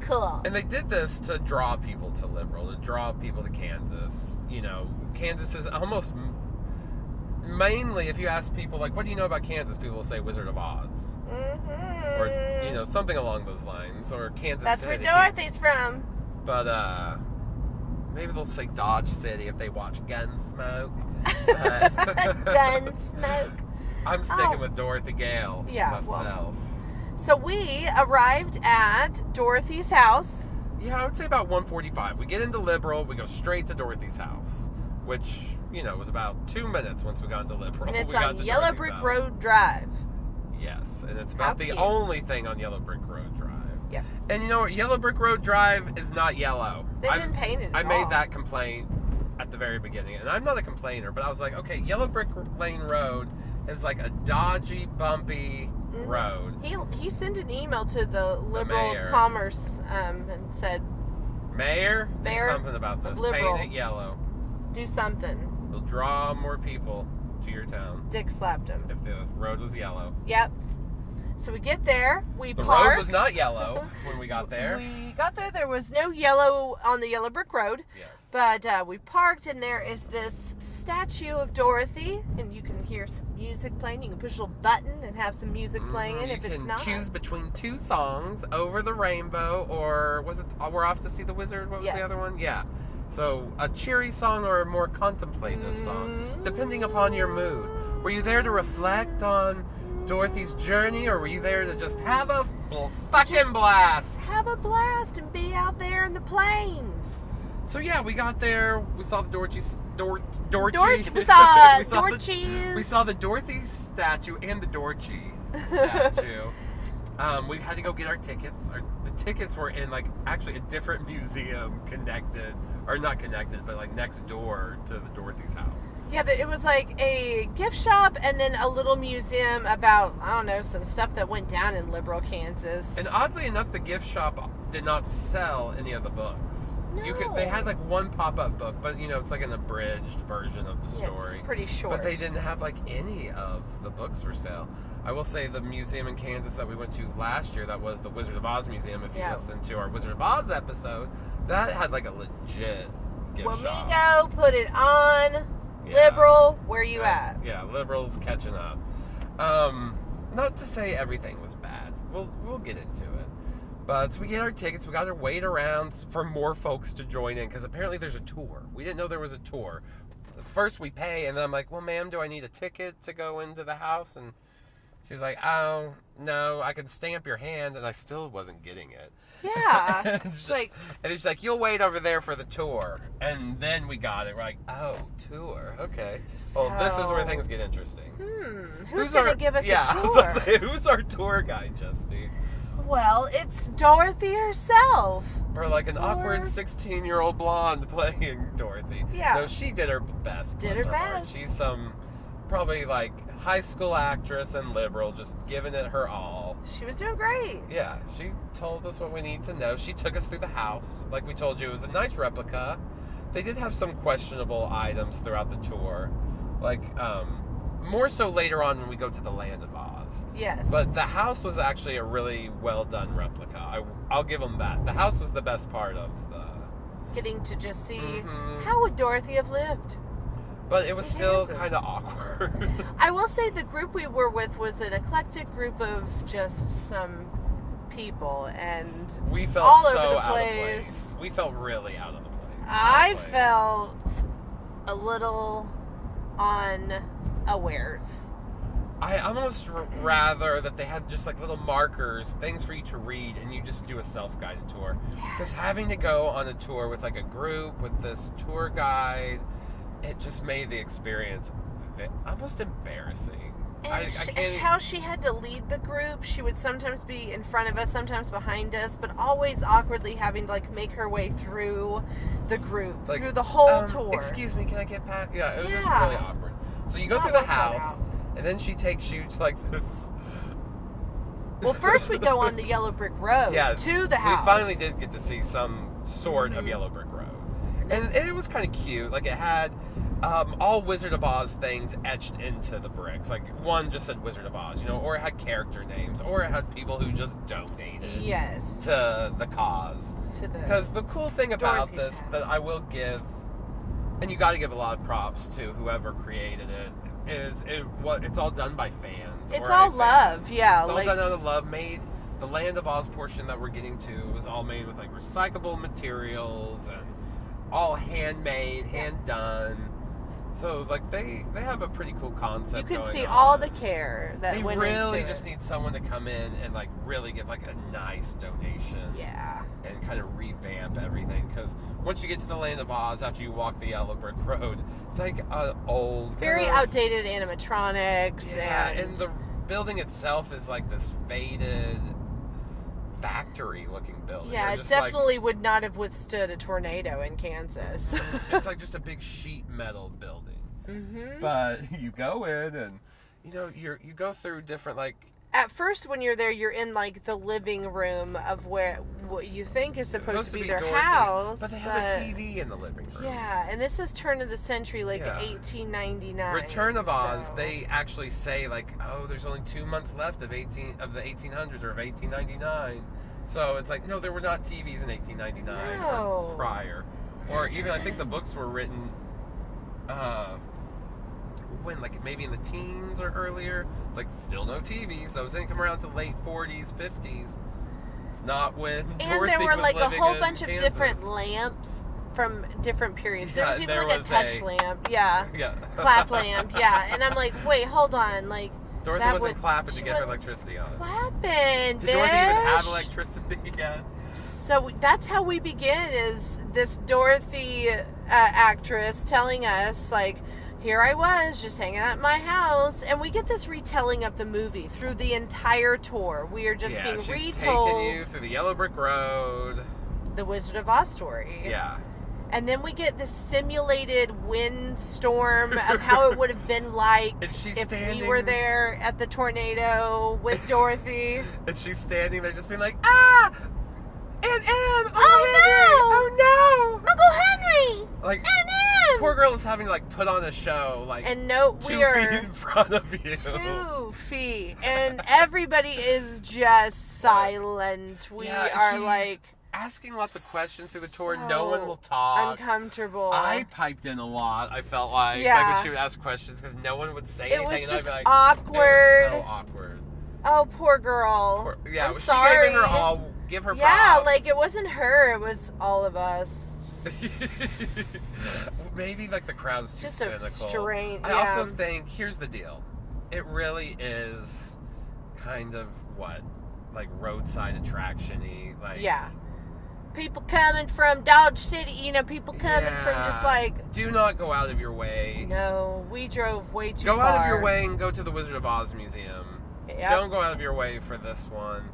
Cool. And they did this to draw people to Liberal, to draw people to Kansas. You know, Kansas is almost... Mainly, if you ask people, like, what do you know about Kansas? People will say Wizard of Oz. Mm-hmm. Or, you know, something along those lines. Or Kansas That's City. where Dorothy's from. But, maybe they'll say Dodge City if they watch Gunsmoke. Gunsmoke. I'm sticking with Dorothy Gale myself. Well, so we arrived at Dorothy's house. Yeah, I would say about 1:45. We get into Liberal, we go straight to Dorothy's house, which, you know, was about 2 minutes once we got into Liberal. And it's we got on to Yellow Dorothy's Brick house. Road Drive. Yes, and it's about the only thing on Yellow Brick Road Drive. Yeah. And you know what? Yellow Brick Road Drive is not yellow. They didn't paint it at I all. made that complaint at the very beginning, and I'm not a complainer, but I was like, okay, Yellow Brick Lane Road is like a dodgy, bumpy road. He sent an email to the Liberal mayor. Commerce and said, Mayor, do Mayor something about this. Liberal. Paint it yellow. do something. It'll draw more people to your town. Dick slapped him. If the road was yellow. Yep. So we get there, we The park. road was not yellow when we got there. We got there, there was no yellow on the Yellow Brick Road. Yes. But we parked, and there is this statue of Dorothy, and you can hear some music playing. You can push a little button and have some music playing if it's not. You can choose between two songs, Over the Rainbow, or was it We're Off to See the Wizard? What was the other one? Yeah. So a cheery song or a more contemplative song, depending upon your mood. Were you there to reflect on Dorothy's journey, or were you there to just have a fucking blast? Have a blast and be out there in the plains. So yeah, we got there. We saw the Dorothy. We saw We saw the Dorothy statue and the Dorothy statue. We had to go get our tickets. The tickets were in actually a different museum connected, or not connected, but next door to the Dorothy's house. Yeah, it was like a gift shop and then a little museum about, I don't know, some stuff that went down in Liberal, Kansas. And oddly enough, the gift shop did not sell any of the books. No. They had one pop-up book, but it's an abridged version of the story. It's pretty short. But they didn't have any of the books for sale. I will say the museum in Kansas that we went to last year, that was the Wizard of Oz Museum. If you listen to our Wizard of Oz episode, that had a legit gift shop. When we go, put it on. Liberal, where you at? Yeah, Liberal's catching up. Not to say everything was bad. We'll get into it. But so we get our tickets. We got to wait around for more folks to join in because apparently there's a tour. We didn't know there was a tour. First we pay, and then I'm like, well, ma'am, do I need a ticket to go into the house? And she's like, oh, no, I can stamp your hand. And I still wasn't getting it. Yeah. And she's like, you'll wait over there for the tour. And then we got it. We're like, oh, tour. Okay. Well, this is where things get interesting. Who's going to give us a tour? I was going to say, who's our tour guide, Justy? Well, it's Dorothy herself. Or an awkward 16-year-old blonde playing Dorothy. Yeah. No, she did her best. Did her best. She's some probably high school actress and Liberal, just giving it her all. She was doing great. Yeah, she told us what we need to know. She took us through the house. Like we told you, it was a nice replica. They did have some questionable items throughout the tour. More so later on when we go to the Land of Oz. Yes. But the house was actually a really well done replica. I'll give them that. The house was the best part of the... Getting to just see how would Dorothy have lived. But it was still kind of awkward. I will say the group we were with was an eclectic group of just some people, and we felt all so over the out place. of place. We felt really out of the place. I felt a little unawares. I almost rather that they had just little markers, things for you to read, and you just do a self-guided tour. Because having to go on a tour with a group, with this tour guide, it just made the experience almost embarrassing. And how she had to lead the group. She would sometimes be in front of us, sometimes behind us, but always awkwardly having to make her way through the group, through the whole tour. Excuse me, can I get past? Yeah, it was just really awkward. So you go through the house, and then she takes you to this. Well, first we go on the Yellow Brick Road to the house. We finally did get to see some sort of Yellow Brick Road. And it was kind of cute. It had all Wizard of Oz things etched into the bricks. Like, one just said Wizard of Oz, or it had character names, or it had people who just donated to the cause. Because the cool thing about this that I will give, and you got to give a lot of props to whoever created it, is it's all done by fans. It's all love, yeah. It's all done out of love. Made the Land of Oz portion that we're getting to was all made with like recyclable materials and all handmade, hand done. So like they have a pretty cool concept. You can see on. All the care that went into it. They really just need someone to come in and like really give like a nice donation. Yeah. And kind of revamp everything, because once you get to the Land of Oz, after you walk the yellow brick road, it's like an old, very outdated animatronics. Yeah, and the building itself is like this faded factory-looking building. Yeah, it definitely would not have withstood a tornado in Kansas. It's like just a big sheet metal building. Mm-hmm. But you go in and you go through different like. At first, when you're there, you're in like the living room of what you think is supposed to be their house. But they have a TV in the living room. Yeah, and this is turn of the century, like 1899. Return of Oz, they actually say like, oh, there's only 2 months left of the 1800s or of 1899. So it's like, no, there were not TVs in 1899 or prior. Or even, I think the books were written when, like, maybe in the teens or earlier. It's like, still no TVs. Those didn't come around to late 40s, 50s. It's not when Dorothy And there were, like, a whole bunch of Kansas. Different lamps from different periods. There was even, like, a touch lamp. Yeah. Clap lamp, yeah. And I'm like, wait, hold on. Like, Dorothy wasn't clapping to get her electricity on. Clapping, Did Dorothy even have electricity yet? So that's how we begin, is this Dorothy actress telling us, like, here I was just hanging out at my house, and we get this retelling of the movie through the entire tour. We are just being retold. Taking you through the yellow brick road. The Wizard of Oz story. Yeah. And then we get this simulated windstorm of how it would have been like if we were there at the tornado with Dorothy. And she's standing there just being like, ah! Aunt Em! Oh, no! Uncle Henry! Like, Aunt Em! Poor girl is having, like, put on a show, like, and no, 2 feet in front of you. 2 feet. And everybody is just silent. We are, like... asking lots of questions through the tour. No one will talk. Uncomfortable. I piped in a lot, I felt like. Like when she would ask questions, because no one would say anything. It was and just I'd be like, awkward. It was so awkward. Oh, poor girl. Yeah, I'm sorry. She gave her all. Give her props. Yeah, like it wasn't her. It was all of us. Maybe like the crowd's too just cynical. A strange. I also think, here's the deal. It really is kind of like roadside attraction-y. Like, yeah. People coming from Dodge City, people coming from just like... Do not go out of your way. No, we drove way too far. Go out of your way and go to the Wizard of Oz Museum. Yep. Don't go out of your way for this one.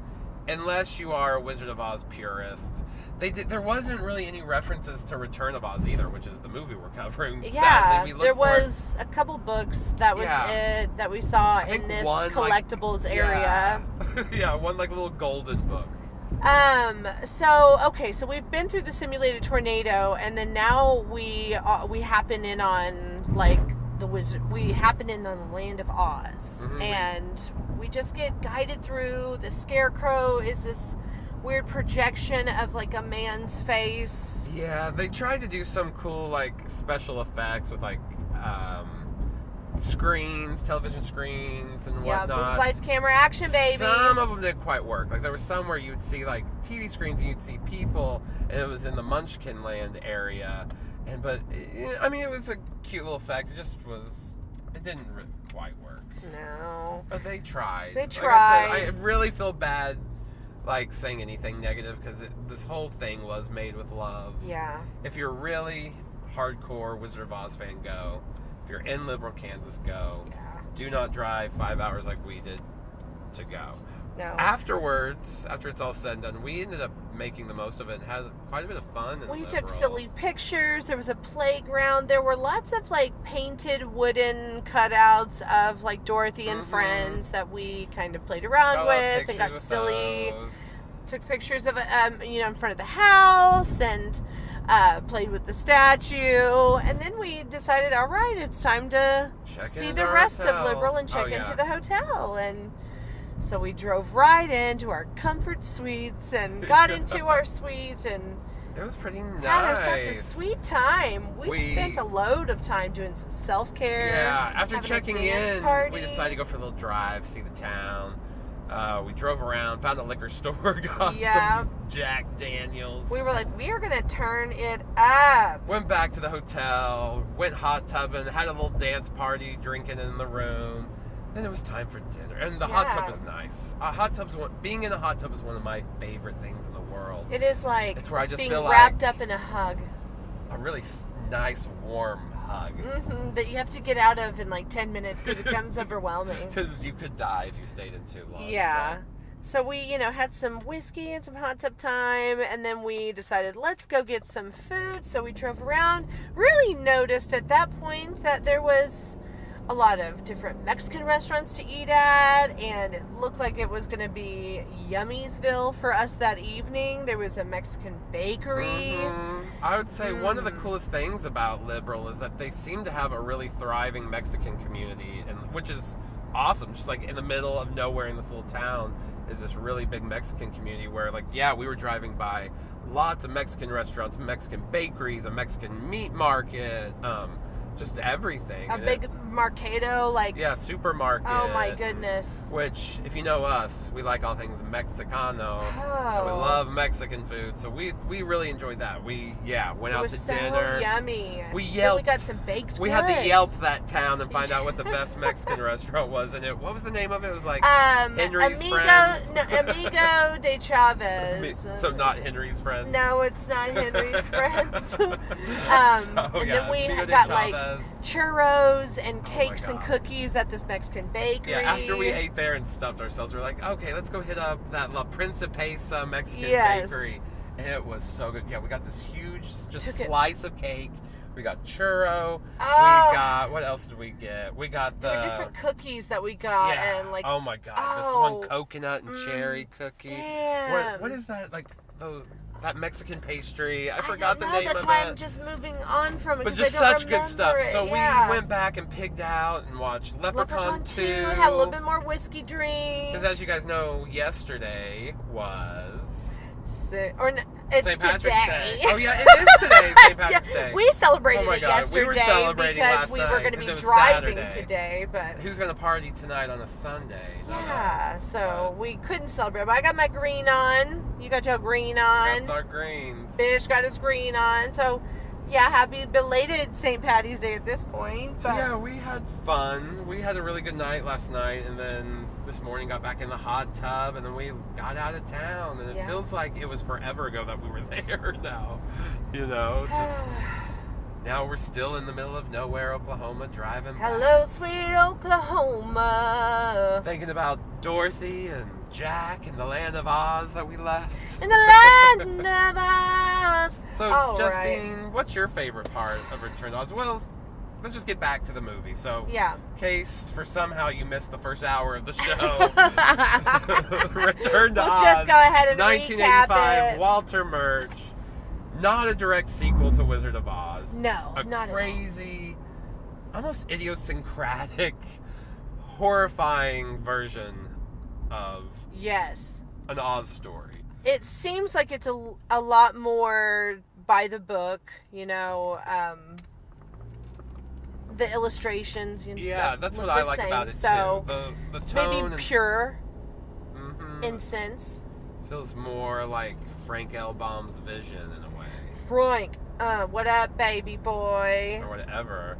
Unless you are a Wizard of Oz purist. There wasn't really any references to Return of Oz either, which is the movie we're covering. Yeah, sadly, there was a couple books that was it that we saw in this collectibles area. Yeah, one like little golden book. So we've been through the simulated tornado, and then now we happen in on like we happen in on the Land of Oz, and we just get guided through. The Scarecrow is this weird projection of like a man's face. Yeah, they tried to do some cool like special effects with like screens, television screens and whatnot. Yeah, boobs, lights, camera, action, baby. Some of them didn't quite work. Like there was some where you'd see like TV screens and you'd see people, and it was in the Munchkin Land area. But it was a cute little effect. It didn't really quite work. No. But they tried. They tried. Like I said, I really feel bad like saying anything negative, because this whole thing was made with love. Yeah. If you're really hardcore Wizard of Oz fan, go. If you're in liberal Kansas, go. Yeah. Do not drive 5 hours like we did to go. No. Afterwards, after it's all said and done, we ended up making the most of it and had quite a bit of fun. We took silly pictures. There was a playground. There were lots of like painted wooden cutouts of like Dorothy and friends that we kind of played around with and got silly. Those. Took pictures of it, in front of the house, and played with the statue, and then we decided, all right, it's time to see the rest of Liberal and check into the hotel. And so we drove right into our comfort suites and got into our suite, and it was pretty nice. Had ourselves a sweet time. We spent a load of time doing some self-care. Yeah, after checking in, party. we decided to go for a little drive, see the town. We drove around, found a liquor store, got some Jack Daniels. We were like, we are going to turn it up. Went back to the hotel, went hot tubbing, had a little dance party, drinking in the room. Then it was time for dinner. And the hot tub was nice. Being in a hot tub is one of my favorite things in the world. It is like it's where I just being feel wrapped up in a hug. A really nice, warm hug. Mm-hmm, that you have to get out of in like 10 minutes because it becomes overwhelming. Because you could die if you stayed in too long. Yeah. So we, had some whiskey and some hot tub time, and then we decided, let's go get some food. So we drove around. Really noticed at that point that there was a lot of different Mexican restaurants to eat at, and it looked like it was going to be Yummiesville for us that evening. There was a Mexican bakery. Mm-hmm. I would say one of the coolest things about Liberal is that they seem to have a really thriving Mexican community, and which is awesome. Just like in the middle of nowhere in this little town is this really big Mexican community where, like, we were driving by lots of Mexican restaurants, Mexican bakeries, a Mexican meat market, just everything. A big Mercado, supermarket. Oh my goodness. Which, if you know us, we like all things Mexicano. And we love Mexican food, so we really enjoyed that. We went out to dinner. Yummy. We yelped. We got some baked goods. We had to Yelp that town and find out what the best Mexican restaurant was, and what was the name of it? It was like Henry's Friends. Amigo de Chavez. So not Henry's Friends. No, it's not Henry's Friends. Then we got churros and cakes and cookies at this Mexican bakery. Yeah, after we ate there and stuffed ourselves, we were like, okay, let's go hit up that La Principesa Mexican bakery. And it was so good. Yeah, we got this huge slice of cake. We got churro. We got, what else did we get? We got there were different cookies that we got. Yeah. And oh my God. This one coconut and cherry cookie. Damn. What is that? Like that Mexican pastry. I forgot the name of it. That's why I'm just moving on from it. But just such good stuff. So we went back and pigged out and watched Leprechaun 2. Had a little bit more whiskey drink. Because as you guys know, yesterday was... It's St. Patrick's today. Day. Oh yeah, it is today, St. Patrick's Day. We celebrated it yesterday we were celebrating because last we night were going to be it was driving Saturday. today. But who's going to party tonight on a Sunday? Yeah, so we couldn't celebrate. But I got my green on. You got your green on. That's our greens. Fish got his green on. So yeah, happy belated St. Patty's Day at this point. So yeah, we had fun. We had a really good night last night, and then this morning got back in the hot tub, and then we got out of town, and it feels like it was forever ago that we were there now. Just now we're still in the middle of nowhere, Oklahoma, driving Hello, sweet Oklahoma. Thinking about Dorothy and Jack and the land of Oz that we left. In the land of Oz. So, Justine, what's your favorite part of Return to Oz? Well, let's just get back to the movie. So, in case for somehow you missed the first hour of the show, Return to Oz. We'll just go ahead and 1985, recap it. Walter Murch. Not a direct sequel to Wizard of Oz. No, not at all. Crazy, almost idiosyncratic, horrifying version of an Oz story. It seems like it's a lot more by the book, the illustrations and stuff. That's what I like about it so too. The tone maybe pure in sense. Feels more like Frank L. Baum's vision in a way. Frank, what up, baby boy? Or whatever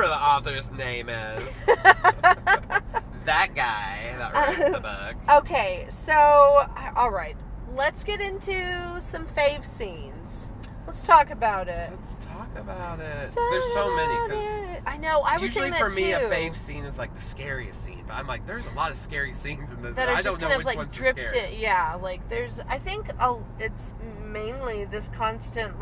the author's name is. That guy that writes the book. Okay, so all right, let's get into some fave scenes. Let's talk about it. There's so many. I know. I was usually saying that for me, too. a fave scene is like the scariest scene. But I'm like, there's a lot of scary scenes in this. That are I just don't kind know of which one's dripped the scariest. it. Yeah, like there's. I think it's mainly this constant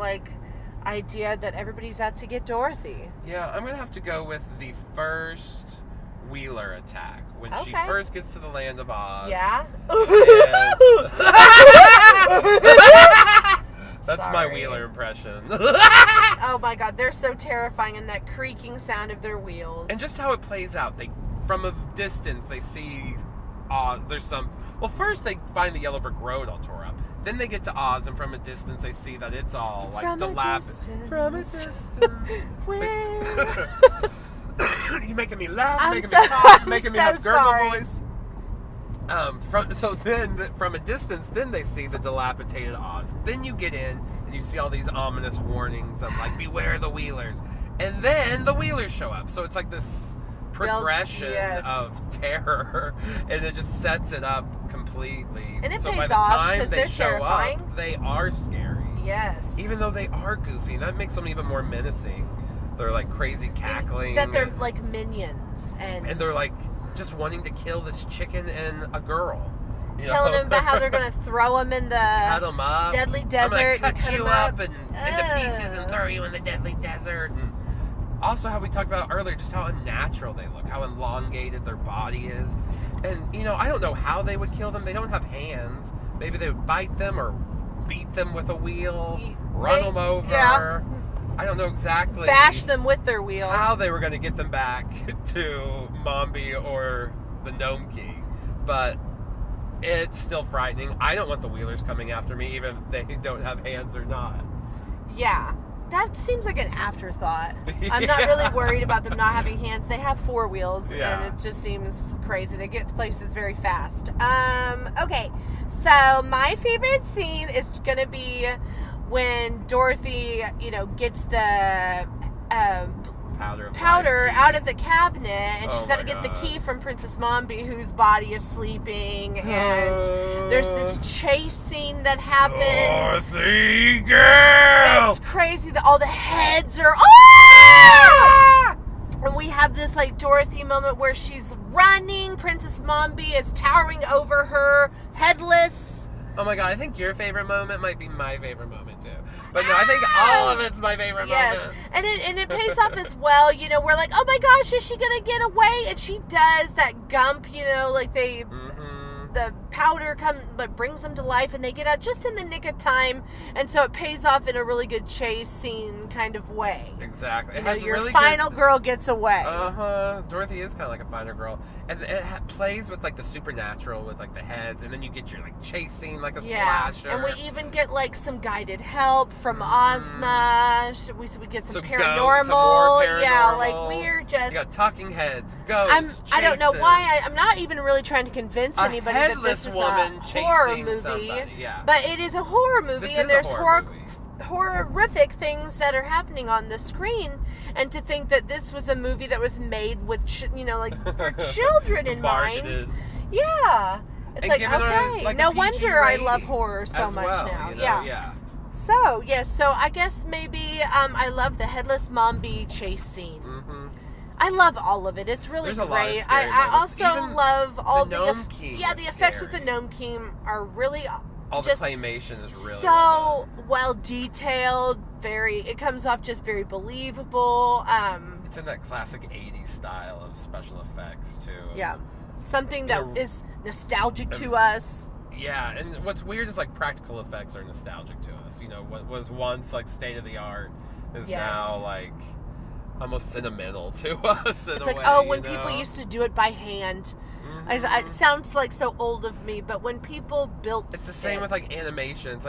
idea that everybody's out to get Dorothy. Yeah, I'm gonna have to go with the first Wheeler attack when she first gets to the land of Oz. Yeah. That's my Sorry. Wheeler impression. Oh my god, they're so terrifying, and that creaking sound of their wheels. And just how it plays out. From a distance, they see there's some... Well, first they find the Yellow Brick Road all tore up. Then they get to Oz, and from a distance they see that it's all like From a distance. Where? You're making me laugh, I'm making so- me talk, I'm making me so have gurgle sorry. voice. From a distance, then they see the dilapidated Oz. Then you get in, and you see all these ominous warnings of like, beware the Wheelers. And then the Wheelers show up. So it's like this progression of terror, and it just sets it up completely. And it so pays by the off, time 'cause they they're show terrifying. up, they are scary. Yes. Even though they are goofy, that makes them even more menacing. They're like crazy cackling. That they're like minions, and they're like just wanting to kill this chicken and a girl. telling them about how they're going to throw them in the cut them up. deadly desert. I'm gonna cut you them up and into pieces and throw you in the deadly desert. And also how we talked about earlier, just how unnatural they look, how elongated their body is. And, I don't know how they would kill them. They don't have hands. Maybe they would bite them or beat them with a wheel, run them over. Yeah. I don't know exactly. Bash them with their wheel. How they were going to get them back to Mombi or the Gnome King. But it's still frightening. I don't want the Wheelers coming after me, even if they don't have hands or not. Yeah. That seems like an afterthought. I'm not really worried about them not having hands. They have 4 wheels, and it just seems crazy. They get places very fast. Okay, so my favorite scene is going to be when Dorothy, gets the powder out of the cabinet, and she's got to get the key from Princess Mombi, whose body is sleeping, and there's this chase scene that happens. Dorothy, girl! It's crazy that all the heads are... Ah! And we have this, Dorothy moment where she's running. Princess Mombi is towering over her, headless. Oh my god, I think your favorite moment might be my favorite moment too. But no, I think all of it's my favorite moment. And it pays off as well. We're like, oh my gosh, is she gonna get away? And she does that gump, the powder brings them to life, and they get out just in the nick of time, and so it pays off in a really good chase scene kind of way. Exactly. Your final girl gets away. Dorothy is kind of like a final girl, and it plays with the supernatural with the heads, and then you get your chase scene like a slasher. And we even get some guided help from Ozma. We get some paranormal. Some more paranormal. Yeah, we're just. You got talking heads, ghosts. I don't know why. I'm not even really trying to convince anybody that this is woman a horror movie. Somebody, yeah. But it is a horror movie, and there's horrific things that are happening on the screen. And to think that this was a movie that was made with, for children in mind. Yeah. It's okay. No wonder I love horror so much now. Yeah. So, yes. So I guess maybe I love the Headless Mombi chase scene. Mm-hmm. I love all of it. It's really There's great. I also love all the Gnome King. Yeah, the effects with the Gnome King are really all the claymation is really so well detailed. It comes off just very believable. It's in that classic 80s style of special effects too. Yeah, something that is nostalgic to us. Yeah, and what's weird is practical effects are nostalgic to us. What was once state of the art is now almost sentimental to us in it's a like, way, when people used to do it by hand. It sounds so old of me, but when people built it's the same with animation. It's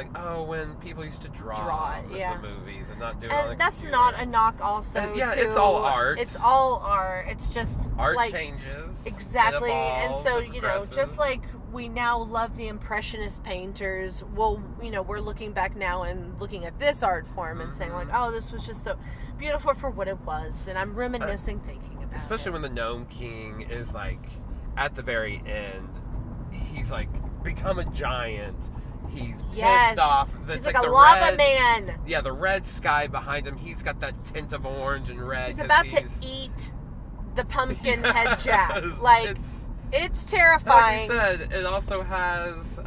when people used to draw the movies and not do it on a that's computer. not a knock also. It's all art. It's all art. It's just art changes. Exactly. It evolves, and so, just like we now love the Impressionist painters, we're looking back now and looking at this art form and saying this was just so beautiful for what it was, and I'm reminiscing thinking about especially when the Gnome King is at the very end, he's become a giant. He's pissed off. He's like a lava man. Yeah, the red sky behind him. He's got that tint of orange and red. He's about to eat the pumpkin head jack. It's terrifying. Like you said, it also has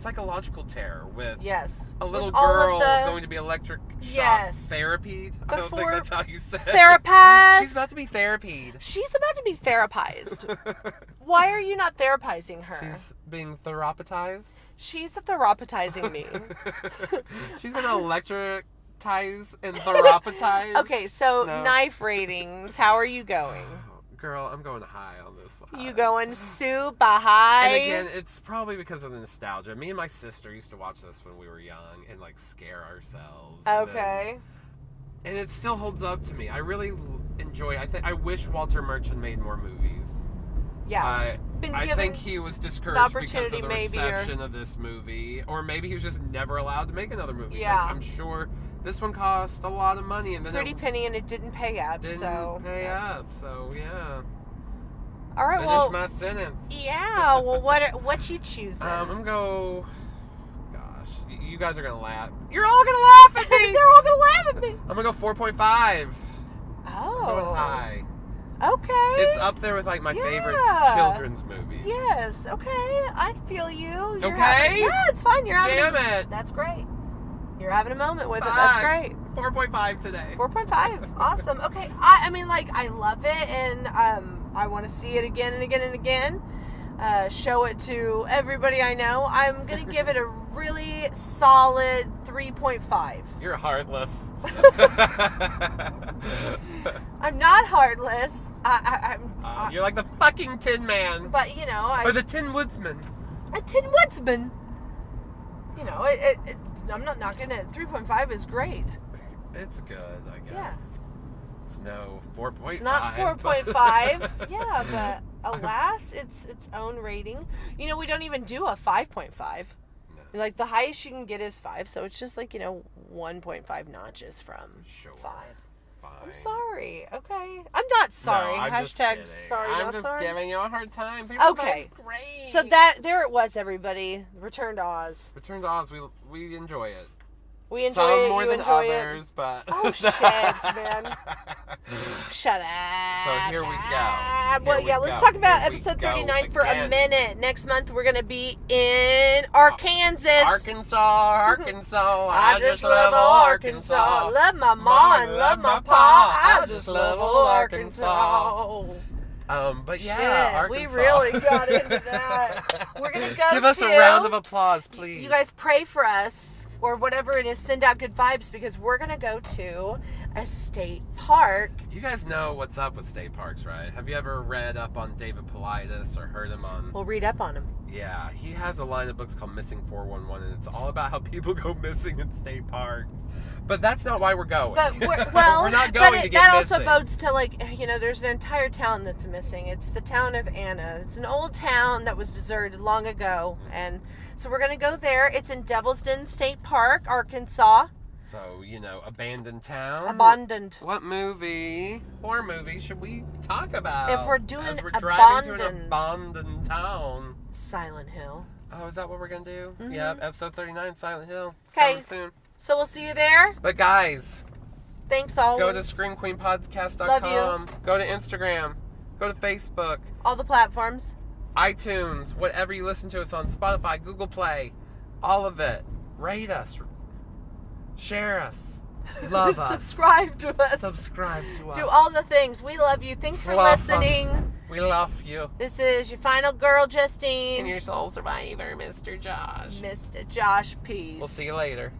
psychological terror with yes, a little with all girl of the, going to be electric shock yes, therapied. I don't think that's how you said it. Therapized. She's about to be therapied. She's about to be therapized. Why are you not therapizing her? She's being therapized. She's therapizing me. She's gonna electricize and therapize. Okay, so No. knife ratings. How are you going? Girl, I'm going high on this one. You going super high? And again, it's probably because of the nostalgia. Me and my sister used to watch this when we were young and like scare ourselves. Okay. And it still holds up to me. I really enjoy. I wish Walter Murch had made more movies. Yeah. I think he was discouraged because of the maybe, reception of this movie, or maybe he was just never allowed to make another movie. Yeah. I'm sure this one cost a lot of money, and then Pretty penny, and it didn't pay up. didn't so pay up. So yeah. All right. Finish Well. my sentence. Yeah. Well, what you choose then? I'm gonna go. Gosh, you guys are gonna laugh. You're all gonna laugh at me. They're all gonna laugh at me. I'm gonna go 4.5. Oh. I'm going high. Okay. It's up there with like my favorite children's movies. Yes. Okay. I feel you. Okay? Yeah, it's fine. You're having. Damn it. That's great. You're having a moment with it. Bye. That's great. 4.5 today. 4.5. Awesome. Okay. I mean, like, I love it, and I want to see it again and again and again. Show it to everybody I know. I'm gonna give it a really solid 3.5. You're heartless. I'm not heartless. You're like the fucking Tin Man. But you know, Or the Tin Woodsman. a Tin Woodsman. You know, I'm not knocking it. 3.5 is great. It's good, I guess. Yeah. It's no 4.5. It's not 4.5. Yeah, but alas, it's its own rating. You know, we don't even do a 5.5. No. Like, the highest you can get is 5, so it's just like, 1.5 notches from 5. Fine. I'm sorry. Okay. I'm not sorry. No, I'm just Hashtag kidding. sorry, I'm not just sorry. giving you a hard time. Okay. Great. So there it was, everybody. Return to Oz. Return to Oz, we enjoy it. We enjoy Some it. more You than enjoy others, it. but Oh shit, man. Shut up. So here we go. Well, Here we yeah, let's go. talk about Here we episode go 39 for a again. minute. Next month we're gonna be in Arkansas. Arkansas. I just love love Arkansas. Arkansas. Love my mom, and love my pa. I just love Arkansas. But yeah, Shit, we Arkansas. really got into that. We're gonna go Give us a round of applause, please. You guys pray for us, or whatever it is. Send out good vibes, because we're gonna go to a state park. You guys know what's up with state parks, right? Have you ever read up on David Paulides or heard him on? We'll read up on him. Yeah, he has a line of books called Missing 411, and it's all about how people go missing in state parks. But that's not why we're going. But we're not going to get that missing. also bodes to, like, there's an entire town that's missing. It's the town of Anna. It's an old town that was deserted long ago, and so we're gonna go there. It's in Devil's Den State Park, Arkansas. So, abandoned town. Abandoned. What horror movie should we talk about? If we're doing as we're driving to an abandoned. abandoned town. Silent Hill. Oh, is that what we're gonna do? Mm-hmm. Yeah, episode 39, Silent Hill. It's Okay. coming soon. So we'll see you there. But guys, Thanks always. go to screamqueenpodcast.com. Love you. Go to Instagram. Go to Facebook. All the platforms. iTunes. Whatever you listen to us on. Spotify, Google Play. All of it. Rate us. Share us. Love us. Subscribe to us. Subscribe to us. Do all the things. We love you. Thanks for Love listening. us. We love you. This is your final girl, Justine. And your soul survivor, Mr. Josh. Mr. Josh, peace. We'll see you later.